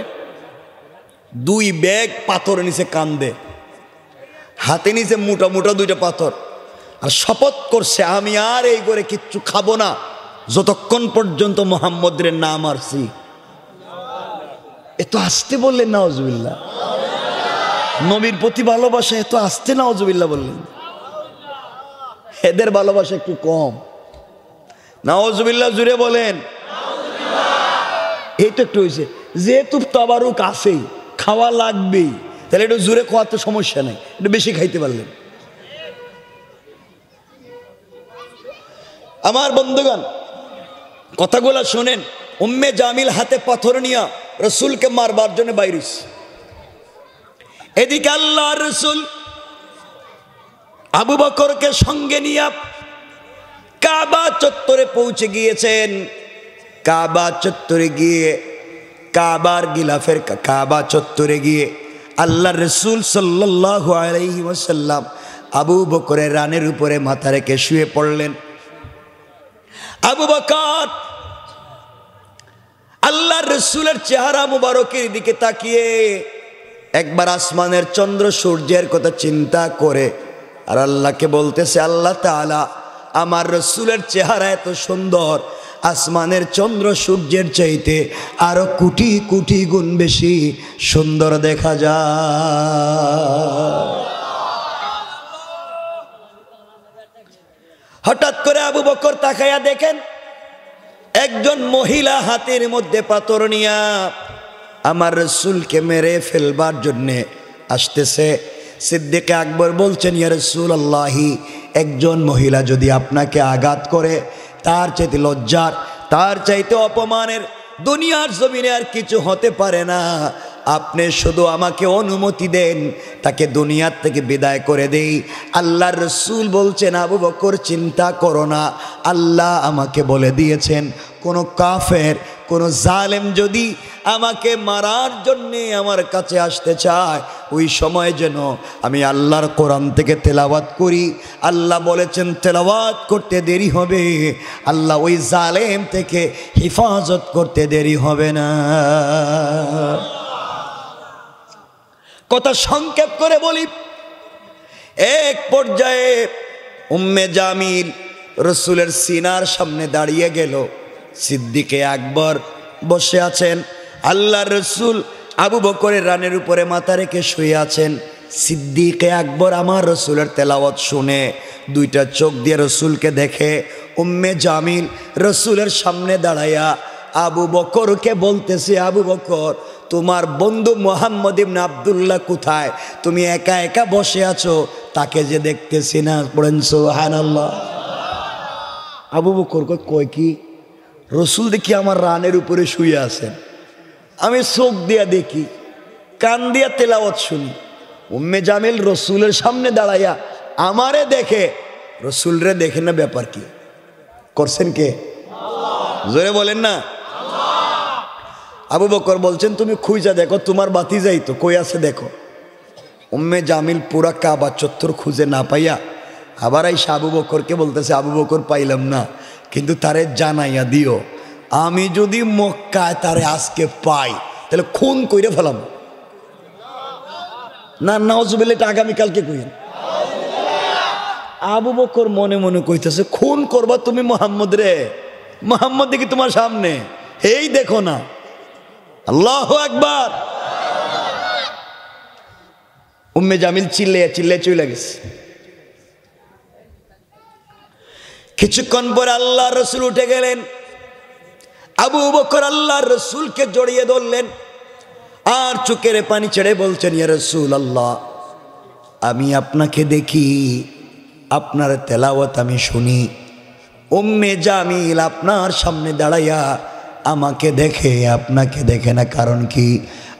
2 ব্যাগ পাথর নিচে কান্দে, হাতে নিচে মোটা মোটা 2টা পাথর, আর শপথ করছে আমি আর এই করে কিচ্ছু খাবো না যতক্ষণ পর্যন্ত মুহাম্মদের নাম আসছি। এত আসতে বললেন নাউজুবিল্লাহ, নবীর প্রতি ভালোবাসা এত আসতে নাউজুবিল্লাহ বললেন। এদের ভালোবাসা একটু কম, নাউজুবিল্লাহ জুড়ে বলেন। এই তো একটু হয়েছে, যেহেতু তাবারুক আছেই, খাওয়া লাগবেই, তাহলে একটু জুড়ে খাওয়াতে সমস্যা নেই, একটু বেশি খাইতে পারলেন। আমার বন্ধুগণ কথাগুলো শোনেন। উম্মে জামিল হাতে পাথর নিয়া রসুলকে মারবার জন্য বাইরিস। এদিকে আল্লাহ রসুল আবু বকরকে সঙ্গে নিয়ে কাবা চত্বরে পৌঁছে গিয়েছেন। কাবা চত্বরে গিয়ে কাবার গিলাফের কাবা চত্বরে গিয়ে আল্লাহ রসুল সাল্লাল্লাহু আলাইহি ওয়াসাল্লাম আবু বকরের রানের উপরে মাথা রেখে শুয়ে পড়লেন। আবু বকর আল্লাহ রসুলের চেহারা মুবারকের দিকে তাকিয়ে একবার আসমানের চন্দ্র সূর্যের কথা চিন্তা করে আর আল্লাহকে বলতেছে, আল্লাহ তাআলা আমার রসুলের চেহারা এত সুন্দর, আসমানের চন্দ্র সূর্যের চাইতে আরো কোটি কোটি গুণ বেশি সুন্দর দেখা যায়। হঠাৎ করে আবু বকর তাকায়া দেখেন একজন মহিলা হাতের মধ্যে পাথর নিয়া আমার রসুলকে মেরে ফেলবার জন্যে আসতেছে। সিদ্দিক আকবর বলছেন, ইয়া রাসূলুল্লাহি, একজন মহিলা যদি আপনাকে আঘাত করে তার চাইতে লজ্জার, তার চাইতে অপমানের দুনিয়ার জমিনে আর কিছু হতে পারে না। আপনি শুধু আমাকে অনুমতি দেন, তাকে দুনিয়ার থেকে বিদায় করে দেই। আল্লাহর রসুল বলছেন, আবু বকর চিন্তা করো না, আল্লাহ আমাকে বলে দিয়েছেন কোনো কাফের, কোনো জালেম যদি আমাকে মারার জন্যে আমার কাছে আসতে চায়, ওই সময় যেন আমি আল্লাহর কোরআন থেকে তেলাওয়াত করি। আল্লাহ বলেছেন তেলাওয়াত করতে দেরি হবে, আল্লাহ ওই জালেম থেকে হেফাজত করতে দেরি হবে না। কথা সংক্ষেপ করে বলি, এক পর্যায়ে উম্মে জামিল রসুলের সিনার সামনে দাঁড়িয়ে গেল। সিদ্দিকে আকবর বসে আছেন, আল্লাহ রসুল আবু বকরের রানের উপরে মাথা রেখে শুয়ে আছেন। সিদ্দিকে আকবর আমার রসুলের তেলাওয়াত শুনে 2টা চোখ দিয়ে রসুলকে দেখে। উম্মে জামিল রসুলের সামনে দাঁড়াইয়া আবু বকরকে বলতেছে, আবু বকর তোমার বন্ধু মুহাম্মদ ইবনে আব্দুল্লাহ কোথায়? তুমি একা একা বসে আছো, তাকে যে দেখতেছি না। পড়েন সুবহানাল্লাহ। আবু বকর কয় কি, রসুল দেখি আমার রানের উপরে শুয়ে আছেন, আমি চোখ দিয়া দেখি, কান দিয়া তেলাওয়াত শুনি। উম্মে জামিল রসুলের সামনে দাঁড়াইয়া আমারে দেখে, রসুলরে দেখে না, ব্যাপার কি করছেন কে? জোরে বলেন না। আবু বকর বলছেন, তুমি খুঁজা দেখো তোমার বাতিজাই তো কই আছে দেখো। উম্মে জামিল পুরা কাবা চত্বর খুঁজে না পাইয়া আবার আইসা আবু বকরকে বলতেছে, আবু বকর পাইলাম না, কিন্তু তারে জানাইয়া দিও, আমি যদি মক্কায় তারে আজকে পাই তাহলে খুন কইরে ফেলাম। না নাউজুবিল্লাহ, এটা আগামীকালকে কইেন। আবু বকর মনে মনে কইতেছে, খুন করবা তুমি মুহাম্মদ রে? মুহাম্মদ দেখি তোমার সামনে, এই দেখো না। আল্লাহু আকবার। উম্মে জামিল চিল্লাইয়া চিল্লাইয়া চলে গেছে। কিছুক্ষণ পর আল্লাহ রসুল উঠে গেলেন। আবু বকর আল্লাহ রসুলকে জড়িয়ে ধরলেন আর চোখের পানি ছেড়ে বলছেন, ইয়া রাসূলুল্লাহ, আমি আপনাকে দেখি, আপনার তেলাওয়াত আমি শুনি। উম্মে জামিল আপনার সামনে দাঁড়াইয়া আমাকে দেখে, আপনাকে দেখে না, কারণ কি?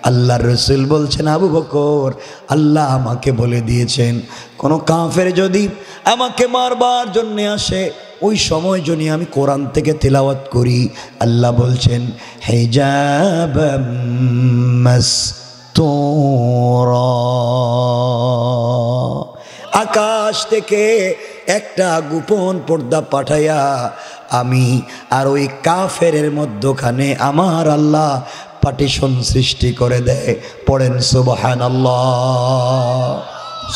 আল্লাহর রসুল বলছেন, আবু বকর আল্লাহ আমাকে বলে দিয়েছেন কোনো কাফের যদি আমাকে মারবার জন্যে আসে, ওই সময় যদি আমি কোরআন থেকে তেলাওয়াত করি, আল্লাহ বলছেন হিজাবাম মাসতুরা। আকাশ থেকে একটা গোপন পর্দা পাঠাইয়া আমি আর ওই কাফেরের মধ্যখানে আমার আল্লাহ পার্টিশন সৃষ্টি করে দেয়। পড়েন সুবহানাল্লাহ,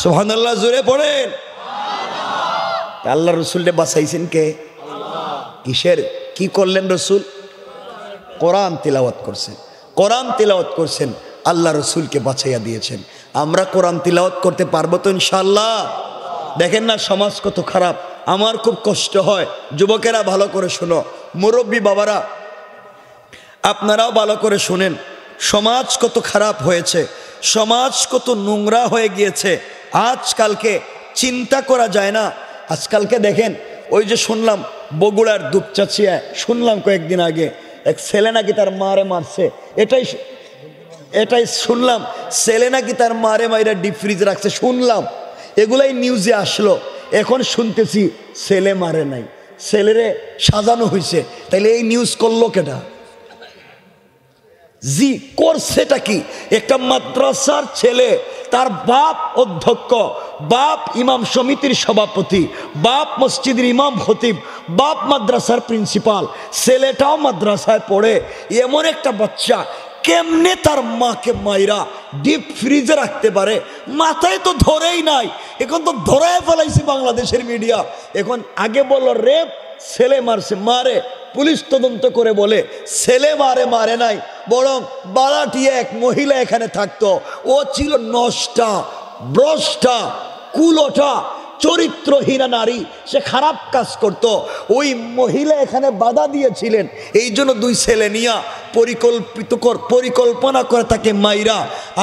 সুবহানাল্লাহ জোরে পড়েন। আল্লাহ রসুলকে বাঁচাইছেন কে? কিসের কি করলেন রসুল? কোরআন তিলাওয়াত করছেন, কোরআন তিলাওয়াত করছেন, আল্লাহ রসুলকে বাঁচাইয়া দিয়েছেন। আমরা কোরআন তিলাওয়াত করতে পারবো তো ইনশাআল্লাহ? দেখেন না সমাজ কত খারাপ, আমার খুব কষ্ট হয়। যুবকেরা ভালো করে শোনো, মুরব্বী বাবারা আপনারাও ভালো করে শুনেন, সমাজ কত খারাপ হয়েছে, সমাজ কত নোংরা হয়ে গিয়েছে। আজকালকে চিন্তা করা যায় না। আজকালকে দেখেন, ওই যে শুনলাম বগুড়ার দুপচাচিয়ায় শুনলাম কয়েকদিন আগে এক ছেলে নাকি তার মারে মারছে। এটাই শুনলাম, ছেলে নাকি তার মারে মাইরা ডিপ ফ্রিজ রাখছে শুনলাম। এগুলাই নিউজে আসলো। এখন শুনতেছি ছেলে মারে নাই, ছেলেরে সাজানো হয়েছে। তাইলে এই নিউজ করলো কেটা? জি করছেটা কি? একটা মাদ্রাসার ছেলে, তার বাপ অধ্যক্ষ, বাপ ইমাম সমিতির সভাপতি, বাপ মসজিদের ইমাম খতিব, বাপ মাদ্রাসার প্রিন্সিপাল, ছেলেটাও মাদ্রাসায় পড়ে। এমন একটা বাচ্চা কেমনে তার মাকে মাইরা ডিপ ফ্রিজে রাখতে পারে? মাথায় তো ধরেই নাই, এখন তো ধরায় ফেলাইছে বাংলাদেশের মিডিয়া। এখন আগে বলল রেপ, ছেলে মারছে, মারে পুলিশ তদন্ত করে বলে ছেলে মারে নাই, বরং বালাটিয়া এক মহিলা এখানে থাকতো। ও ছিল নষ্টা, ভ্রষ্টা, কুলটা, চরিত্রহীনা নারী, সে খারাপ কাজ করত। ওই মহিলা এখানে বাধা দিয়েছিলেন, এই জন্য দুই ছেলে নিয়া পরিকল্পনা করে তাকে মাইরা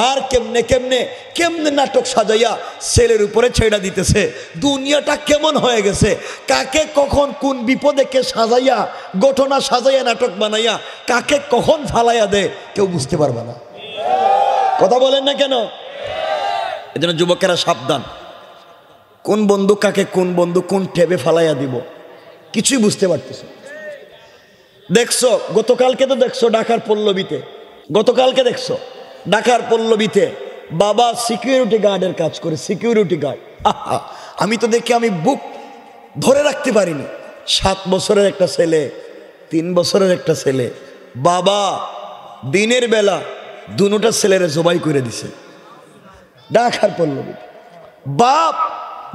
আর কেমনে কেমনে কেমনে নাটক সাজাইয়া ছেলের উপরে ছেড়া দিতেছে। দুনিয়াটা কেমন হয়ে গেছে, কাকে কখন কোন বিপদে কে সাজাইয়া ঘটনা সাজাইয়া নাটক বানাইয়া কাকে কখন ফালাইয়া দেয় কেউ বুঝতে পারবে না। কথা বলেন না কেন? এজন্য যুবকেরা সাবধান, কোন বন্ধু কাকে, কোন বন্ধু কোন ঠেবে ফালাইয়া দিব কিছুই বুঝতে পারতেছে। দেখছো গতকালকে তো দেখছো ঢাকার পল্লবীতে, গতকালকে দেখছো ঢাকার পল্লবীতে বাবা সিকিউরিটি গার্ডের কাজ করে, সিকিউরিটি গার্ড। আমি তো দেখি আমি বুক ধরে রাখতে পারিনি। 7 বছরের একটা ছেলে, 3 বছরের একটা ছেলে, বাবা দিনের বেলা দুটা ছেলেরে জবাই করে দিছে ঢাকার পল্লবীতে। বাপ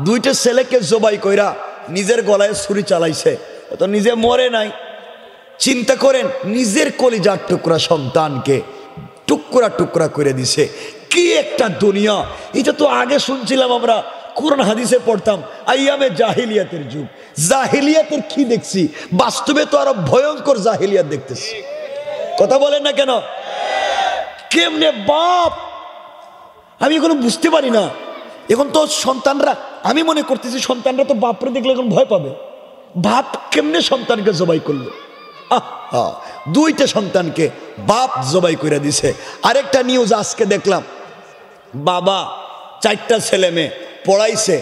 2টা ছেলেকে জবাই কইরা নিজের গলায় ছুরি চালাইছে, তো নিজে মরে নাই। চিন্তা করেন, নিজের কলিজার টুকরা সন্তানকে টুকরা টুকরা করে দিছে। কি একটা দুনিয়া! এটা তো আগে শুনছিলাম আমরা, কোরআন হাদিসে পড়তাম আইয়ামে জাহিলিয়াতের যুগ। জাহিলিয়াতের কি দেখছি, বাস্তবে তো আরো ভয়ঙ্কর জাহিলিয়াত দেখতেছি। কথা বলেন না কেন? কেমনে বাপ, আমি এখনো বুঝতে পারি না। এখন তো সন্তানরা, আমি মনে করতেছি সন্তানরা তো বাপরে দেখলে এখন ভয় পাবে। বাপ কেমনে সন্তানকে জবাই করলো? 2টা সন্তানকে বাপ জবাই করে দিছে। আরেকটা নিউজ আজকে দেখলাম, বাবা 4টা ছেলে মেয়ে পড়াইছে,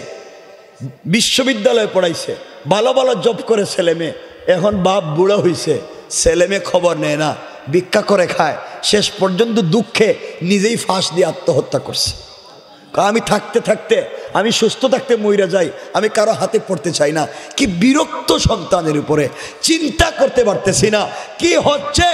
বিশ্ববিদ্যালয়ে পড়াইছে, ভালো ভালো জব করে ছেলে মেয়ে। এখন বাপ বুড়ো হয়েছে, ছেলে মেয়ে খবর নেয় না, ভিক্ষা করে খায়, শেষ পর্যন্ত দুঃখে নিজেই ফাঁস দিয়ে আত্মহত্যা করছে। আমি থাকতে থাকতে, আমি সুস্থ থাকতে মইরা যাই, আমি কারো হাতে পড়তে চাই না। কি বিরক্ত সন্তানের উপরে, চিন্তা করতে পারতেছি না কি হচ্ছে,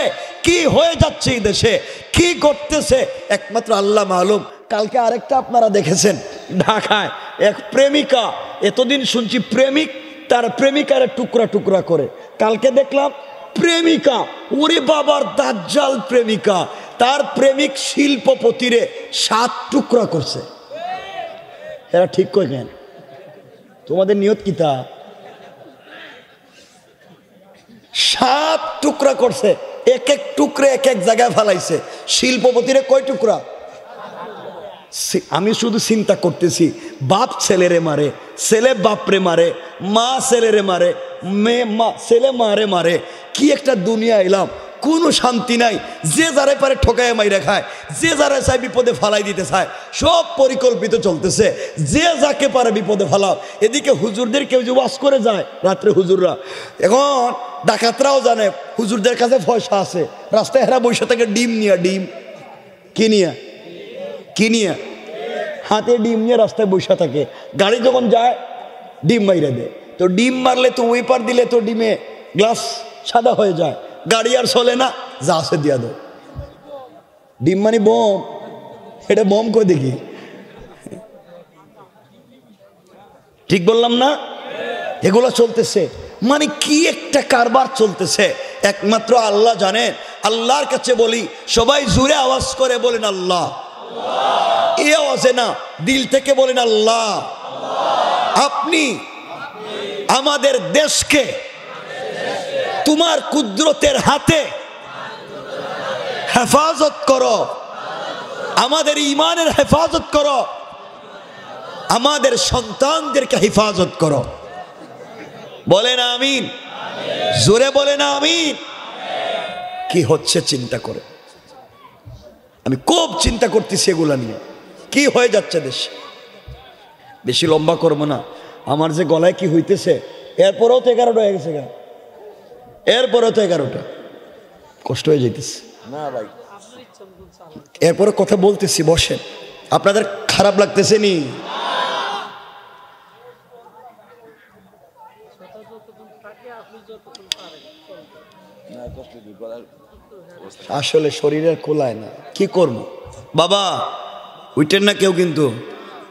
কি হয়ে যাচ্ছে এই দেশে, কি করতেছে একমাত্র আল্লাহ মালুম। কালকে আরেকটা আপনারা দেখেছেন, ঢাকায় এক প্রেমিকা, এতদিন শুনছি প্রেমিক তার প্রেমিকারে টুকরা টুকরা করে, কালকে দেখলাম প্রেমিকা, ওরে বাবার দাজ্জাল প্রেমিকা, তার প্রেমিক শিল্পপতিরে 7 টুকরা করছে। এরা ঠিক কই কেন? তোমাদের নিয়ত কি তা? 7 টুকরা করছে, এক এক টুকরে এক এক জায়গায় ফেলাইছে। শিল্পপতিরে কয় টুকরা? আমি শুধু চিন্তা করতেছি, বাপ ছেলেরে মারে, ছেলে বাপরে মারে, মা ছেলেরে মারে, মেয়ে মা ছেলে মারে মারে। কি একটা দুনিয়া এলাম, কোনো শান্তি নাই। যে যারে পারে ঠকায় মাইরা খায়, যে যারা চায় বিপদে ফালাই দিতে চায়, সব পরিকল্পিত চলতেছে। যে যাকে পারে বিপদে ফালাও। এদিকে হুজুরদের কেউ যে ওয়াজ করে যায় রাত্রে, হুজুররা এখন ডাকাতরাও জানে হুজুরদের কাছে পয়সা আছে, রাস্তায় হেরা বসে থাকে ডিম নিয়ে, ডিম কি নিয়ে কি নিয়ে? হাতে ডিম নিয়ে রাস্তায় বসে থাকে, গাড়ি যখন যায় ডিম মাইরা দেয়। তো ডিম মারলে তো উইপার দিলে তো ডিমে গ্লাস সাদা হয়ে যায়, গাড়ি আর চলে না, যা আছে দিয়া দাও। ডিম মানে বোম, এটা বোম কই দেখি, ঠিক বললাম না? এগুলো চলতেছে, মানে কি একটা কারবার চলতেছে একমাত্র আল্লাহ জানেন। আল্লাহর কাছে বলি, সবাই জোরে আওয়াজ করে বলেন আল্লাহ। এই আওয়াজে না, দিল থেকে বলেন আল্লাহ। আপনি আমাদের দেশকে তোমার কুদরতের হাতে হেফাজত করো, আমাদের ঈমানের হেফাজত করো, আমাদের সন্তানদেরকে হেফাজত করো। বলেন আমিন, জোরে বলেন আমিন। কি হচ্ছে চিন্তা করে, আমি খুব চিন্তা করতেছি এগুলা নিয়ে, কি হয়ে যাচ্ছে দেশ। বেশি লম্বা করবো না, আমার যে গলায় কি হইতেছে, এরপরেও তো 11টা হয়ে গেছে, এরপরেও তো 11টা, কষ্ট হয়ে যাইতেছে না ভাই। এরপরে কথা বলতেছি, বসেন। আপনাদের খারাপ লাগতেছে নি? আসলে শরীরের কোলায় না, কি করব বাবা। উঠেন না কেউ, কিন্তু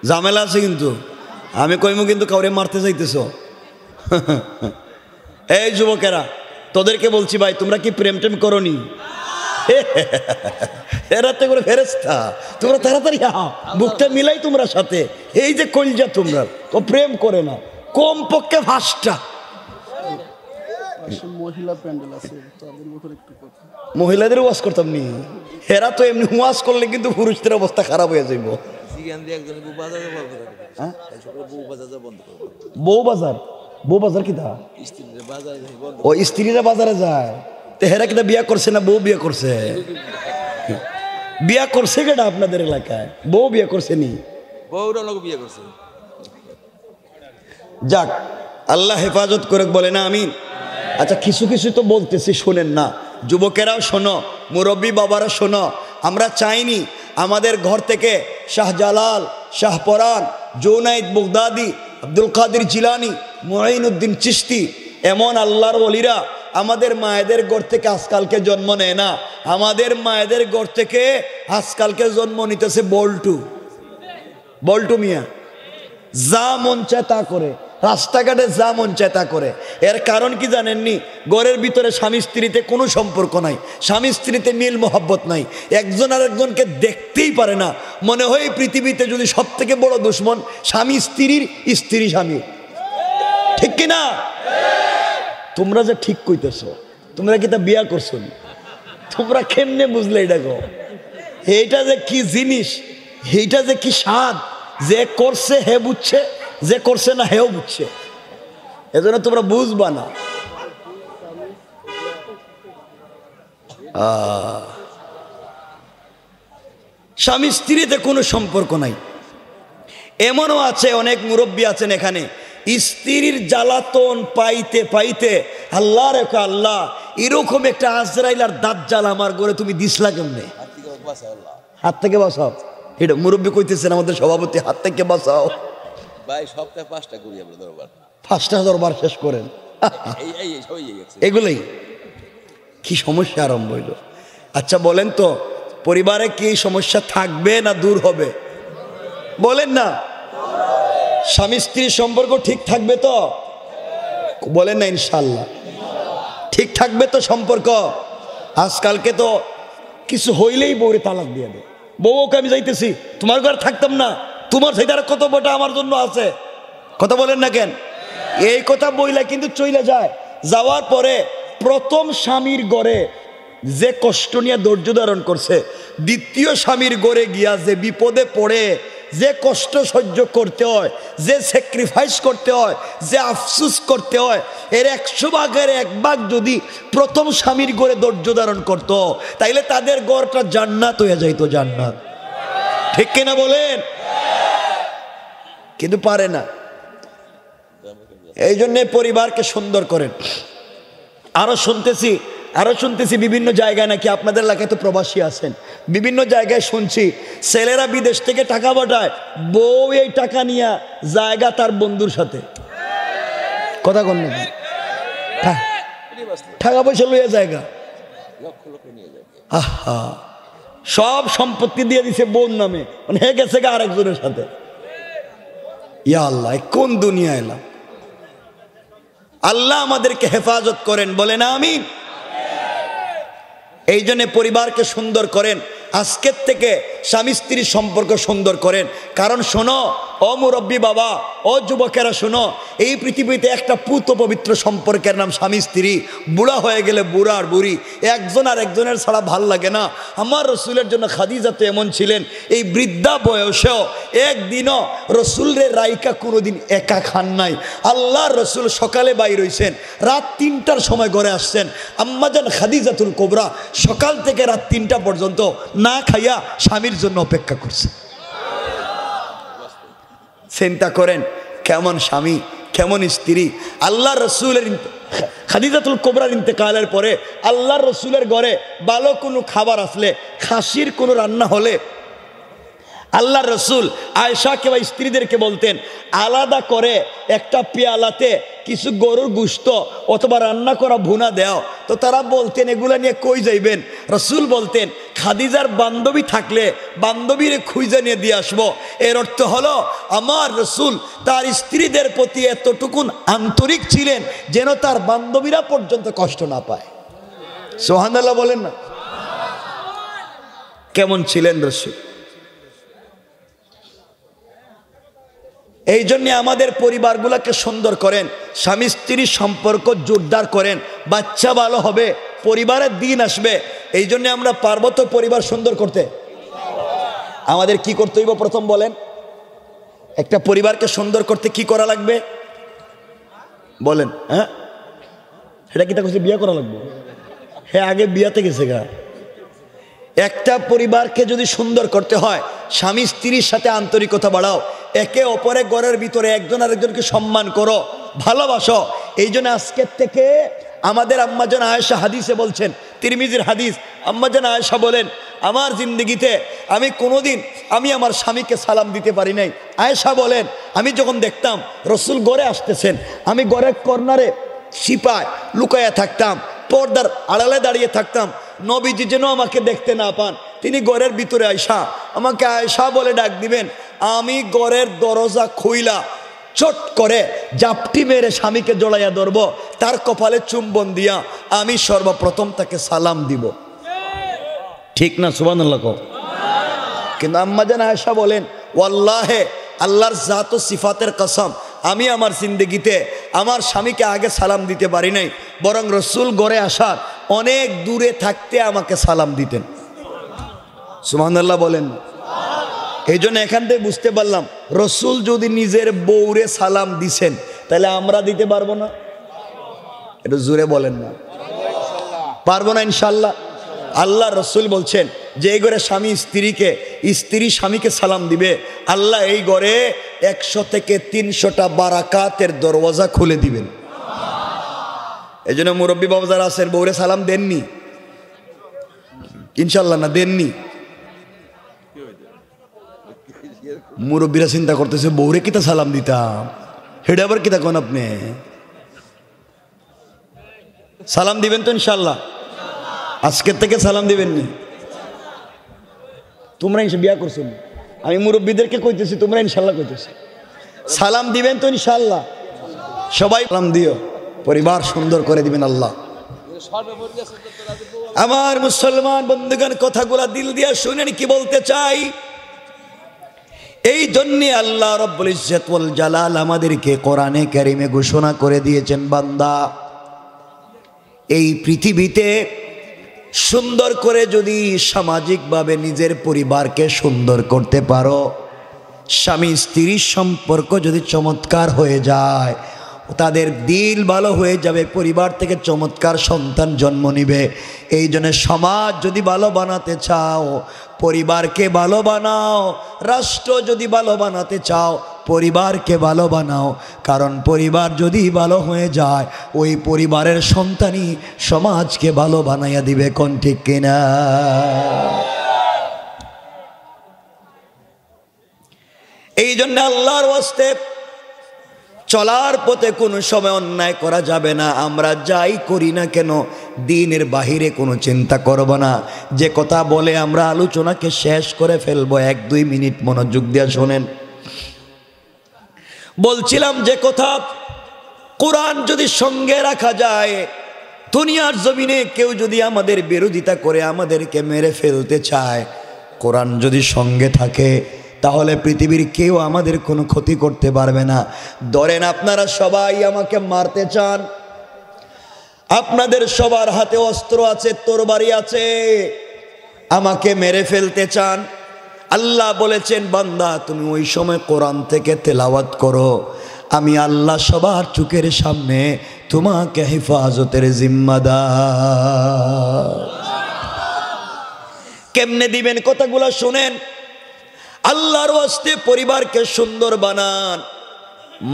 ঝামেলা আছে, কিন্তু আমি কইমু কিন্তু কাউরে মারতে চাইতেছ। এই যুবকেরা, তোদেরকে বলছি ভাই, তোমরা কি প্রেম টেম করনি? এরা তো করে ফেরেস্তা, তোমরা তাড়াতাড়ি বুকটা মিলাই তোমরা সাথে। এই যে কলজা, তোমরা তো প্রেম করে না, কম পক্ষে 5টা মহিলাদের ওয়াজ করতাম নি। এরা তো এমনি ওয়াজ করলে কিন্তু পুরুষদের অবস্থা খারাপ হয়ে যাইব। বউ বাজার, বউ বাজার কি দা? ও স্ত্রীরা বাজারে যায়, তো হেরা কিনা বিয়া করছে না বউ বিয়া করছে? বিয়া করছে কেটা আপনাদের এলাকায়? বউ বিয়া করছে নি? বিয়া করছে। যাক, আল্লাহ হেফাজত করে, বলে না আমিন। আচ্ছা, কিছু কিছু তো বলতেছি, শোনেন না যুবকেরাও শোনো, মুরব্বী বাবারা শোনো। আমরা চাইনি আমাদের ঘর থেকে শাহজালাল, শাহপরান, জুনাইদ বাগদাদি, আব্দুল কাদের জিলানি, মুঈনুদ্দিন চিশতি, এমন আল্লাহর ওলিরা আমাদের মায়েদের ঘর থেকে আজকালকে জন্ম নেয় না। আমাদের মায়েদের ঘর থেকে আজকালকে জন্ম নিতেছে বল্টু, বল্টু মিয়া। যা মন চায় তা করে, রাস্তাঘাটে যা মন চায় তা করে। এর কারণ কি জানেননি? ঘরের ভিতরে স্বামী স্ত্রীতে কোনো সম্পর্ক নাই, স্বামী স্ত্রীতে মিল মোহাব্বত নাই, একজন আর একজনকে দেখতেই পারে না। মনে হয় পৃথিবীতে যদি সব থেকে বড় দুশ্মন স্বামী স্ত্রীর, স্ত্রী স্বামী, ঠিক কিনা? তোমরা যে ঠিক কইতেছ, তোমরা কি তা বিয়া করছো? তোমরা কেমনে বুঝলে এটা গো? এইটা যে কি জিনিস, এইটা যে কি স্বাদ, যে করছে হে বুঝছে, যে করছে না হেও বুঝছে। এজন্য তোমরা বুঝবা না। স্বামী স্ত্রীতে কোনো সম্পর্ক নাই। এমনও আছে, অনেক মুরব্বী আছেন এখানে, স্ত্রীর জ্বালাতন পাইতে পাইতে আল্লাহ রেখা, আল্লাহ এরকম একটা আজরাইল আর দাজ্জাল আমার ঘরে তুমি দিসলা কেমনে? হাত থেকে বাঁচাও। এটা মুরব্বী কইতেছেন, আমাদের সভাপতি, হাত থেকে বাঁচাও ভাই। সপ্তাহে 5টা করি আমরা দরবার, 5টা দরবার শেষ করেন। এগুলোই কি সমস্যা আরম্ভ হইল? আচ্ছা বলেন তো, পরিবারে কি সমস্যা থাকবে না দূর হবে? বলেন না। স্বামী স্ত্রীর সম্পর্ক ঠিক থাকবে তো? বলেন না ইনশাল্লাহ। ঠিক থাকবে তো সম্পর্ক? আজকালকে তো কিছু হইলেই বউরে তালাক দিয়ে দেয়। বউকে আমি যাইতেছি, তোমার ঘরে থাকতাম না, তোমার সেইটার কত বটা আমার জন্য আছে। কথা বলেন না কেন? এই কথা বইলা কিন্তু চইলা যায়। যাওয়ার পরে প্রথম স্বামীর ঘরে যে কষ্ট নিয়ে ধৈর্য ধারণ করছে, দ্বিতীয় স্বামীর ঘরে গিয়া যে বিপদে পড়ে যে কষ্ট সহ্য করতে হয়, যে স্যাক্রিফাইস করতে হয়, যে আফসুস করতে হয়, এর 100 ভাগের 1 ভাগ যদি প্রথম স্বামীর ঘরে ধৈর্য ধারণ করতো, তাইলে তাদের ঘরটা জান্নাত হয়ে যাইতো, জান্নাত। ঠিক কিনা বলেন? কিন্তু পারে না। এই জন্যে পরিবারকে সুন্দর করেন। আরো শুনতেছি আরও শুনতেছি বিভিন্ন জায়গায় নাকি, আপনাদের এলাকায় তো প্রবাসী আছেন, বিভিন্ন জায়গায় শুনছি ছেলেরা বিদেশ থেকে টাকা পাঠায়, বউ এই টাকা নিয়ে জায়গা তার বন্ধুর সাথে। কথা কন নাকি? টাকা পয়সা লইয়া জায়গা, আহা, সব সম্পত্তি দিয়ে দিছে বোন নামে, মানে হে গেছে গা আরেকজনের সাথে। ইয়া আল্লাহ, কোন দুনিয়া এলাম। আল্লাহ আমাদেরকে হেফাজত করেন, বলেন আমিন। এই জন্য পরিবারকে সুন্দর করেন, আজকের থেকে স্বামী স্ত্রীর সম্পর্ক সুন্দর করেন। কারণ শোনো ও মুরব্বী বাবা, ও যুবকেরা শোনো, এই পৃথিবীতে একটা পুত পবিত্র সম্পর্কের নাম স্বামী স্ত্রী। বুড়া হয়ে গেলে বুড়া আর বুড়ি একজন আর একজনের ছাড়া ভাল লাগে না। আমার রসুলের জন্য খাদিজা তো এমন ছিলেন, এই বৃদ্ধা বয়সেও একদিনও রসুলের রাইকা কোনোদিন একা খান নাই। আল্লাহর রসুল সকালে বাইর হইছেন, রাত 3টার সময় ঘরে আসছেন। আম্মাজান খাদিজাতুল কোবরা সকাল থেকে রাত 3টা পর্যন্ত না খাইয়া স্বামীর জন্য অপেক্ষা করছে। চিন্তা করেন কেমন স্বামী, কেমন স্ত্রী। আল্লাহ রসুলের খাদিজাতুল কোবরার ইন্তেকালের পরে আল্লাহর রসুলের ঘরে ভালো কোনো খাবার আসলে, খাসির কোনো রান্না হলে আল্লাহ রসুল আয়েশাকে বা স্ত্রীদেরকে বলতেন আলাদা করে একটা পেয়ালাতে কিছু গরুর গোশত অথবা রান্না করা ভুনা দেও। তো তারা বলতেন এগুলা নিয়ে কই যাইবেন? রসুল বলতেন খাদিজার বান্ধবী থাকলে বান্ধবীরে খুঁজে নিয়ে দিয়ে আসবো। এর অর্থ হলো আমার রসুল তার স্ত্রীদের প্রতি এতটুকুন আন্তরিক ছিলেন যেন তার বান্ধবীরা পর্যন্ত কষ্ট না পায়। সুবহানাল্লাহ বলেন না? কেমন ছিলেন রসুল? এই জন্যে আমাদের পরিবারগুলোকে সুন্দর করেন, স্বামী স্ত্রীর সম্পর্ক জোরদার করেন, বাচ্চা ভালো হবে, পরিবারের দিন আসবে। এই জন্য আমরা পারবো তো পরিবার সুন্দর করতে? আমাদের কি করতে হইব প্রথম বলেন? একটা পরিবারকে সুন্দর করতে কি করা লাগবে বলেন? হ্যাঁ, সেটা কি তা করছে? বিয়ে করা লাগবে। হ্যাঁ, আগে বিয়াতে গেছে গা। একটা পরিবারকে যদি সুন্দর করতে হয়, স্বামী স্ত্রীর সাথে আন্তরিকতা বাড়াও, একে অপরের ঘরের ভিতরে একজন আরেকজনকে সম্মান করো, ভালোবাসো। এই জন্য আজকের থেকে আমাদের আম্মাজান আয়েশা হাদিসে বলছেন, তিরমিজির হাদিস, আম্মাজান আয়েশা বলেন আমার জিন্দগিতে আমি কোনোদিন আমার স্বামীকে সালাম দিতে পারি নাই। আয়েশা বলেন আমি যখন দেখতাম রসুল ঘরে আসতেছেন, আমি ঘরের কর্নারে সিপায় লুকায়া থাকতাম, পর্দার আড়ালে দাঁড়িয়ে থাকতাম, নবীজি যেন আমাকে দেখতে না পান। তিনি ঘরের ভিতরে আয়েশা, আমাকে আয়েশা বলে ডাক দিবেন, আমি ঘরের দরজা খুইলা চট করে জাপটি মেরে স্বামীকে জড়াইয়া ধরব, তার কপালে চুম্বন দিয়া আমি সর্বপ্রথম তাকে সালাম দিব। ঠিক না? সুবহানাল্লাহ। কিন্তু আম্মাজান আয়েশা বলেন ওয়াল্লাহে, আল্লাহর জাত ও সিফাতের কসম, আমি আমার জিন্দগিতে আমার স্বামীকে আগে সালাম দিতে পারি নাই, বরং রসুল ঘরে আসার অনেক দূরে থাকতে আমাকে সালাম দিতেন। সুবহানাল্লাহ বলেন। এই জন্য এখান থেকে বুঝতে পারলাম রসুল যদি নিজের বউরে সালাম দিছেন তাহলে আমরা দিতে পারবো না? একটু জোরে বলেন না, পারবো না ইনশাল্লাহ। আল্লাহ রসুল বলছেন যে এই ঘরে স্বামী স্ত্রীকে, স্ত্রী স্বামীকে সালাম দিবে, আল্লাহ এই ঘরে 100 থেকে 300টা বারাকাতের দরওয়াজা খুলে দিবেন। এই জন্য মুরব্বী বাবা যারা আছেন বউরে সালাম দেননি ইনশাল্লাহ? না দেননি? মুরব্বীরা চিন্তা করতেছে বউরে কিতা সালাম দিতাম, হেডে আবার কিতা কোন আপনি সালাম দিবেন তো ইনশাল্লাহ? আজকের থেকে সালাম দিবেন নি? তোমরা বিয়া করছো, আমি মুরব্বীদেরকে কইতেছি, তোমরা ইনশাল্লাহ কইতেছি সালাম দিবেন তো ইনশাল্লাহ? সবাই সালাম দিও, পরিবার সুন্দর করে দিবেন আল্লাহ। আমার মুসলমান বন্ধুগণ, কথাগুলা দিল দিয়া শুনেন কি বলতে চাই। এই জন্যে আল্লাহ রব্বুল ইজ্জত ওয়াল জালাল আমাদেরকে কোরআনে কারিমে ঘোষণা করে দিয়েছেন, বান্দা এই পৃথিবীতে সুন্দর করে যদি সামাজিকভাবে নিজের পরিবারকে সুন্দর করতে পারো, স্বামী স্ত্রীর সম্পর্ক যদি চমৎকার হয়ে যায়, তাদের দিল ভালো হয়ে যাবে, পরিবার থেকে চমৎকার সন্তান জন্ম নিবে। এই জন্য সমাজ যদি ভালো বানাতে চাও, পরিবারকে ভালো বানাও। রাষ্ট্র যদি ভালো বানাতে চাও, পরিবারকে ভালো বানাও, কারণ পরিবার যদি ভালো হয়ে যায় ওই পরিবারের সন্তানই সমাজকে ভালো বানাইয়া দিবে। কোন ঠিক কিনা? এই জন্য আল্লাহর ওয়াস্তে চলার পথে কোনো সময় অন্যায় করা যাবে না। আমরা যাই করি না কেন দ্বীনের বাহিরে কোনো চিন্তা করব না। যে কথা বলে আমরা আলোচনাকে শেষ করে ফেলবো, 1-2 মিনিট মনোযোগ দিয়ে শোনেন। বলছিলাম যে কথা, কোরআন যদি সঙ্গে রাখা যায়, দুনিয়ার জমিনে কেউ যদি আমাদের বিরোধিতা করে আমাদেরকে মেরে ফেলতে চায়, কোরআন যদি সঙ্গে থাকে তাহলে পৃথিবীর কেউ আমাদের কোনো ক্ষতি করতে পারবে না। ধরেন আপনারা সবাই আমাকে মারতে চান, আপনাদের সবার হাতে অস্ত্র আছে, তরবারি আছে, আমাকে মেরে ফেলতে চান। আল্লাহ বলেছেন, বান্দা তুমি ওই সময় কোরআন থেকে তেলাওয়াত করো, আমি আল্লাহ সবার চোখের সামনে তোমাকে হেফাজতের জিম্মাদার। কেমনে দিবেন? কথাগুলো শুনেন। আল্লাহর ওয়াস্তে পরিবারকে সুন্দর বানান,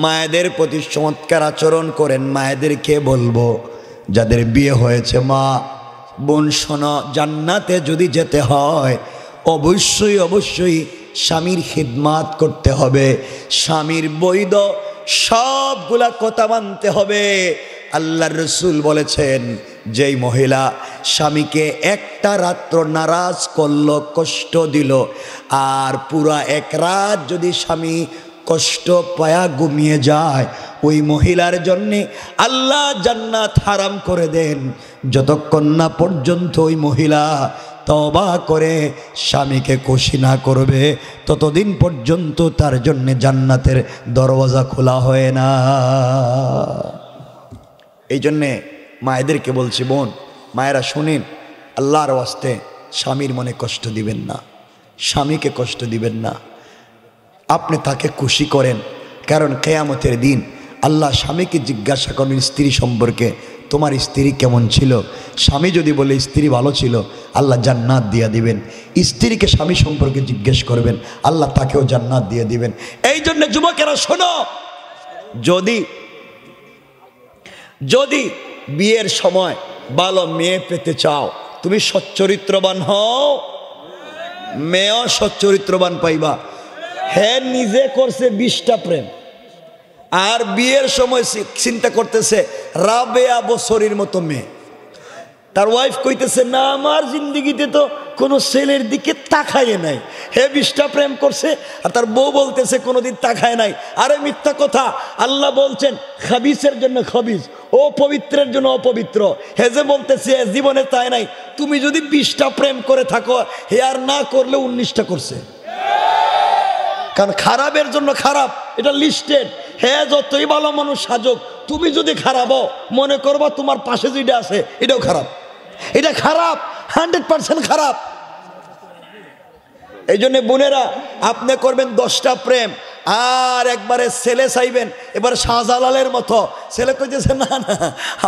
মায়েদের প্রতি চমৎকার আচরণ করেন। মায়েদেরকে বলবো, যাদের বিয়ে হয়েছে, মা বোন শোনো, জান্নাতে যদি যেতে হয় অবশ্যই অবশ্যই স্বামীর খিদমাত করতে হবে, স্বামীর বৈধ সবগুলা কথা মানতে হবে। আল্লাহর রাসূল বলেছেন, যেই মহিলা স্বামীকে একটা রাত্র নারাজ করলো, কষ্ট দিল, আর পুরা এক রাত যদি স্বামী কষ্ট পায়া ঘুমিয়ে যায়, ওই মহিলার জন্যে আল্লাহ জান্নাত হারাম করে দেন। যতক্ষণ না পর্যন্ত ওই মহিলা তওবা করে স্বামীকে খুশি না করবে, ততদিন পর্যন্ত তার জন্যে জান্নাতের দরওয়াজা খোলা হয় না। এই জন্যে মায়েদেরকে বলছি, বোন মায়েরা শুনেন, আল্লাহর ওয়াস্তে স্বামীর মনে কষ্ট দিবেন না, স্বামীকে কষ্ট দিবেন না, আপনি তাকে খুশি করেন। কারণ কিয়ামতের দিন আল্লাহ স্বামীকে জিজ্ঞাসা করবেন স্ত্রী সম্পর্কে, তোমার স্ত্রী কেমন ছিল? স্বামী যদি বলে স্ত্রী ভালো ছিল, আল্লাহ জান্নাত দিয়ে দিবেন। স্ত্রীকে স্বামী সম্পর্কে জিজ্ঞেস করবেন, আল্লাহ তাকেও জান্নাত দিয়ে দিবেন। এই জন্য যুবকেরা শোনো, যদি বিয়ের সময় ভালো মেয়ে পেতে চাও, তুমি সচ্চরিত্রবান হও, মেয়েও সচ্চরিত্রবান পাইবা। হ্যাঁ, নিজে করছে 20টা প্রেম, আর বিয়ের সময় চিন্তা করতেছে রাবেয়া বছরের মতো মেয়ে। তার ওয়াইফ কইতেছে, না আমার জিন্দিগিতে তো কোনো ছেলের দিকে তাকায় নাই। হে 20টা প্রেম করছে, আর তার বউ বলতেছে কোনোদিন তাকায় নাই। আরে মিথ্যা কথা। আল্লাহ বলছেন খাবিসের জন্য খাবিস, ও পবিত্রের জন্য অপবিত্র। হে যে বলতেছে জীবনে তাই নাই। তুমি যদি 20টা প্রেম করে থাকো, হে আর না করলে 19টা করছে। কারণ খারাপের জন্য খারাপ, এটা লিস্টেড। হ্যাঁ, যতই ভালো মানুষ সাজক, তুমি যদি খারাপ হও, মনে করবা তোমার পাশে যেটা আছে এটাও খারাপ। এটা খারাপ, 100% খারাপ। এই জন্য বোনেরা, আপনি করবেন 10টা প্রেম, আর একবারে ছেলে চাইবেন এবার শাহজালালের মতো। ছেলে কইতেছে, না না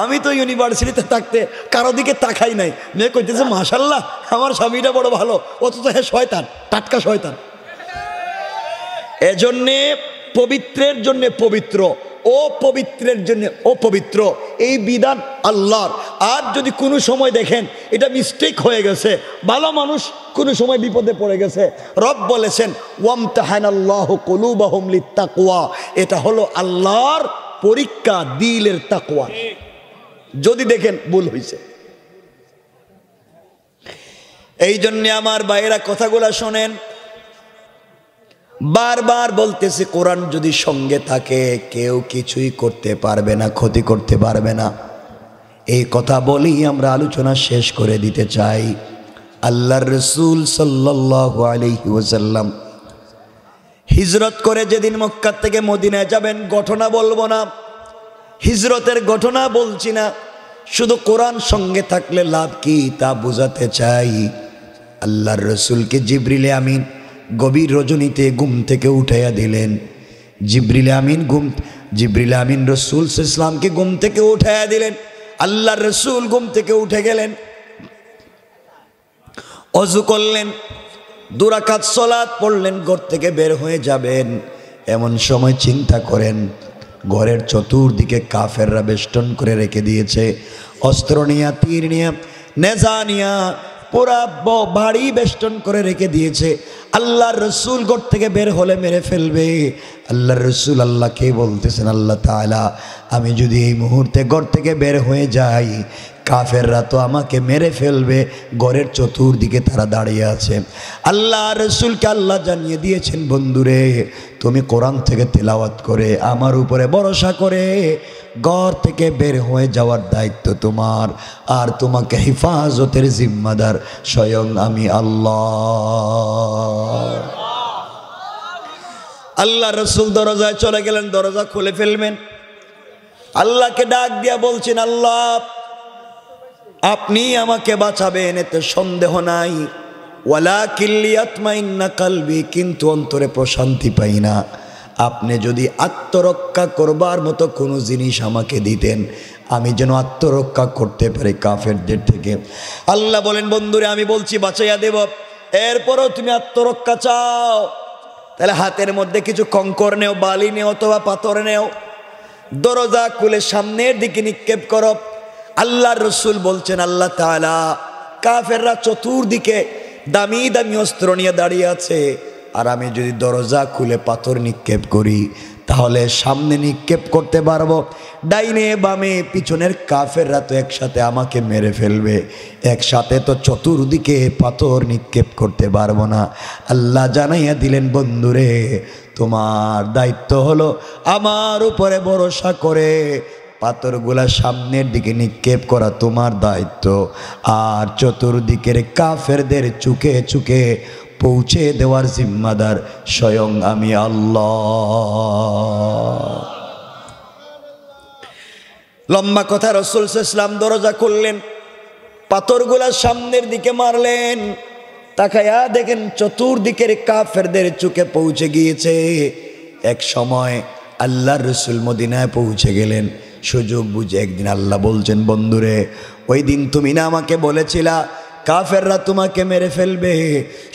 আমি তো ইউনিভার্সিটিতে থাকতে কারো দিকে তাকাই নাই। মেয়ে কইতেছে, মাশাল্লাহ আমার স্বামীটা বড় ভালো, অথচ হ্যাঁ শয়তান, টাটকা শয়তান। এজন্যে পবিত্রের জন্য পবিত্র, অপবিত্রের জন্য অপবিত্র, এই বিধান আল্লাহর। আর যদি কোনো সময় দেখেন এটা মিস্টেক হয়ে গেছে, ভালো মানুষ কোনো সময় বিপদে পড়ে গেছে, রব বলেছেন ওয়ামতাহানাল্লাহু কুলুবাহুম লিত্তাকওয়া, এটা হলো আল্লাহর পরীক্ষা দিলের তাকওয়া। যদি দেখেন ভুল হয়েছে। এই জন্য আমার ভাইয়েরা কথাগুলা শোনেন, বারবার বলতেছে কোরআন যদি সঙ্গে থাকে কেউ কিছুই করতে পারবে না, ক্ষতি করতে পারবে না। এই কথা বলেই আমরা আলোচনা শেষ করে দিতে চাই। আল্লাহর রাসূল সাল্লাল্লাহু আলাইহি ওয়াসাল্লাম হিজরত করে যেদিন মক্কা থেকে মদিনায় যাবেন, ঘটনা বলবো না, হিজরতের ঘটনা বলছি না, শুধু কোরআন সঙ্গে থাকলে লাভ কি তা বোঝাতে চাই। আল্লাহর রাসূলকে জিবরিল আমিন গভীর রজনীতে ঘুম থেকে উঠাইয়া দিলেন। জিবরিল আমিন রাসূল সাল্লাল্লাহু আলাইহি ওয়াসাল্লামকে ঘুম থেকে উঠাইয়া দিলেন। আল্লাহর রাসূল ঘুম থেকে উঠে গেলেন, ওযু করলেন, 2 রাকাত সালাত পড়লেন, ঘর থেকে বের হয়ে যাবেন। এমন সময় চিন্তা করেন, ঘরের চতুর্দিকে কাফেররা বেষ্টন করে রেখে দিয়েছে, অস্ত্র নিয়ে, তীর নিয়ে, নেজা নিয়ে পুরা বাড়ি বেষ্টন করে রেখে দিয়েছে। আল্লাহর রসুল ঘর থেকে বের হলে মেরে ফেলবে। আল্লাহর রসুল আল্লাহকে বলতেছেন, আল্লাহ তাআলা, আমি যদি এই মুহূর্তে ঘর থেকে বের হয়ে যাই, কাফেররা তো আমাকে মেরে ফেলবে। ঘরের চতুর্দিকে তারা দাঁড়িয়ে আছে। আল্লাহ রসুলকে আল্লাহ জানিয়ে দিয়েছেন, বন্ধুরে, তুমি কোরআন থেকে তেলাওয়াত করে আমার উপরে ভরসা করে ঘর থেকে বের হয়ে যাওয়ার দায়িত্ব তোমার, আর তোমাকে হেফাজতের জিম্মাদার স্বয়ং আমি আল্লাহ। আল্লাহ রসুল দরজায় চলে গেলেন, দরজা খুলে ফেলবেন। আল্লাহকে ডাক দিয়া বলছেন, আল্লাহ আপনি আমাকে বাঁচাবেন, এতে সন্দেহ নাই। ওয়ালাকিন লিয়াতমাইন্না কলবি, কিন্তু অন্তরে প্রশান্তি পাই না। আপনি যদি আত্মরক্ষা করবার মতো কোনো জিনিস আমাকে দিতেন, আমি যেন আত্মরক্ষা করতে পারি কাফেরদের থেকে। আল্লাহ বলেন, বন্ধুরে আমি বলছি বাঁচাইয়া দেব, এরপরও তুমি আত্মরক্ষা চাও, তাহলে হাতের মধ্যে কিছু কঙ্কর নেও, বালি নেও অথবা পাথর নেও, দরজা খুলে সামনের দিকে নিক্ষেপ করো। আল্লাহর রসুল বলছেন, আল্লাহ তাআলা, কাফেররা চতুর্দিকে দামি দামি অস্ত্র নিয়ে দাঁড়িয়ে আছে, আর আমি যদি দরজা খুলে পাথর নিক্ষেপ করি তাহলে সামনে নিক্ষেপ করতে পারবো, ডাইনে বামে পিছনের কাফেররা তো একসাথে আমাকে মেরে ফেলবে, একসাথে তো চতুর্দিকে পাথর নিক্ষেপ করতে পারবো না। আল্লাহ জানাইয়া দিলেন, বন্ধুরে তোমার দায়িত্ব হলো আমার উপরে ভরসা করে পাথরগুলা সামনের দিকে নিক্ষেপ করা তোমার দায়িত্ব, আর চতুর্দিকের কাফেরদের চুকে চুকে পৌঁছে দেওয়ার জিম্মাদার স্বয়ং আমি আল্লাহ। লম্বা কথা, রাসূল সাল্লাল্লাহু আলাইহি ওয়াসাল্লাম দরজা খুললেন, পাথরগুলা সামনের দিকে মারলেন, তাকায়া দেখেন চতুর্দিকের কাফেরদের চুকে পৌঁছে গিয়েছে। এক সময় আল্লাহর রাসূল মদিনায় পৌঁছে গেলেন। সুযোগ বুঝে একদিন আল্লাহ বলছেন, বন্ধুরে ওই দিন তুমি না আমাকে বলেছিলা কাফেররা তোমাকে মেরে ফেলবে,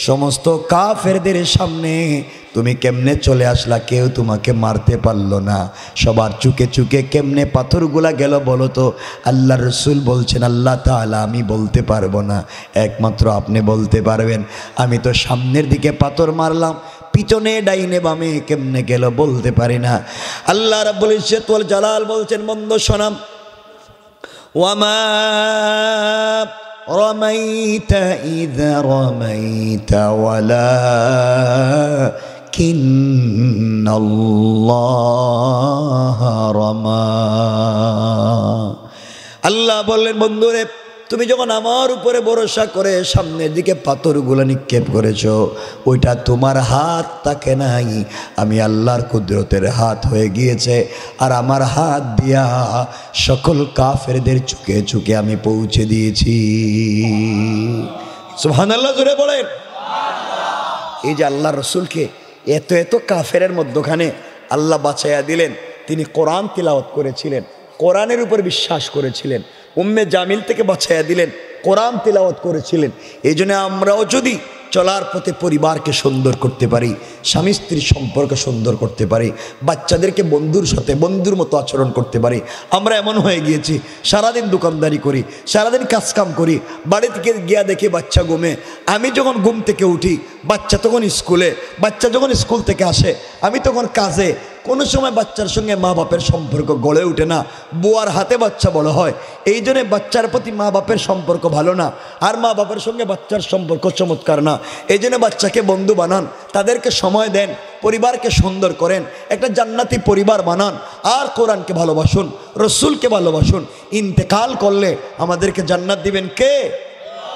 সমস্ত কাফেরদের সামনে তুমি কেমনে চলে আসলা, কেউ তোমাকে মারতে পারলো না, সবার চুকে চুকে কেমনে পাথরগুলা গেল বলো তো? আল্লাহ রসুল বলছেন, আল্লাহ তাআলা আমি বলতে পারবো না, একমাত্র আপনি বলতে পারবেন। আমি তো সামনের দিকে পাথর মারলাম, পিছনে ডাইনে বামে কেমনে গেল বলতে পারি না। আল্লাহ রাব্বুল ইজ্জত ওয়াল জালাল বলছেন, বন্ধ শোনাম, ওয়ামা রামাইতা ইযা রামাইতা ওয়ালাকিন্নাল্লাহ রামা। আল্লাহ বললেন, বন্ধুরে তুমি যখন আমার উপরে ভরসা করে সামনের দিকে পাথরগুলো নিক্ষেপ করেছ, ওইটা তোমার হাত থাকে নাই, আমি আল্লাহর কুদরতের হাত হয়ে গিয়েছে, আর আমার হাত দিয়া সকল কাফেরদের চুকে চুকে আমি পৌঁছে দিয়েছি। সুবহানাল্লাহ, জোরে বলেন। এই যে আল্লাহ রসুলকে এত এত কাফেরের মধ্যখানে আল্লাহ বাঁচাইয়া দিলেন, তিনি কোরআন তিলাওয়াত করেছিলেন, কোরআনের উপর বিশ্বাস করেছিলেন, উম্মে জামিল থেকে বাঁচাইয়া দিলেন, কোরআন তিলাওয়াত করেছিলেন। এই জন্য আমরাও যদি চলার পথে পরিবারকে সুন্দর করতে পারি, স্বামী স্ত্রীর সম্পর্ক সুন্দর করতে পারি, বাচ্চাদেরকে বন্ধুর সাথে বন্ধুর মতো আচরণ করতে পারি। আমরা এমন হয়ে গিয়েছি, সারাদিন দোকানদারি করি, সারাদিন কাজকাম করি, বাড়ি থেকে গিয়া দেখি বাচ্চা ঘুমে, আমি যখন ঘুম থেকে উঠি বাচ্চা তখন স্কুলে, বাচ্চা যখন স্কুল থেকে আসে আমি তখন কাজে। কোনো সময় বাচ্চার সঙ্গে মা বাপের সম্পর্ক গড়ে ওঠে না, বুয়ার হাতে বাচ্চা বড় হয়। এই জন্যে বাচ্চার প্রতি মা বাপের সম্পর্ক ভালো না, আর মা বাপের সঙ্গে বাচ্চার সম্পর্ক চমৎকার না। এই জন্য বাচ্চাকে বন্ধু বানান, তাদেরকে সময় দেন, পরিবারকে সুন্দর করেন, একটা জান্নাতি পরিবার বানান, আর কোরআনকে ভালোবাসুন, রসুলকে ভালোবাসুন। ইন্তেকাল করলে আমাদেরকে জান্নাত দিবেন কে?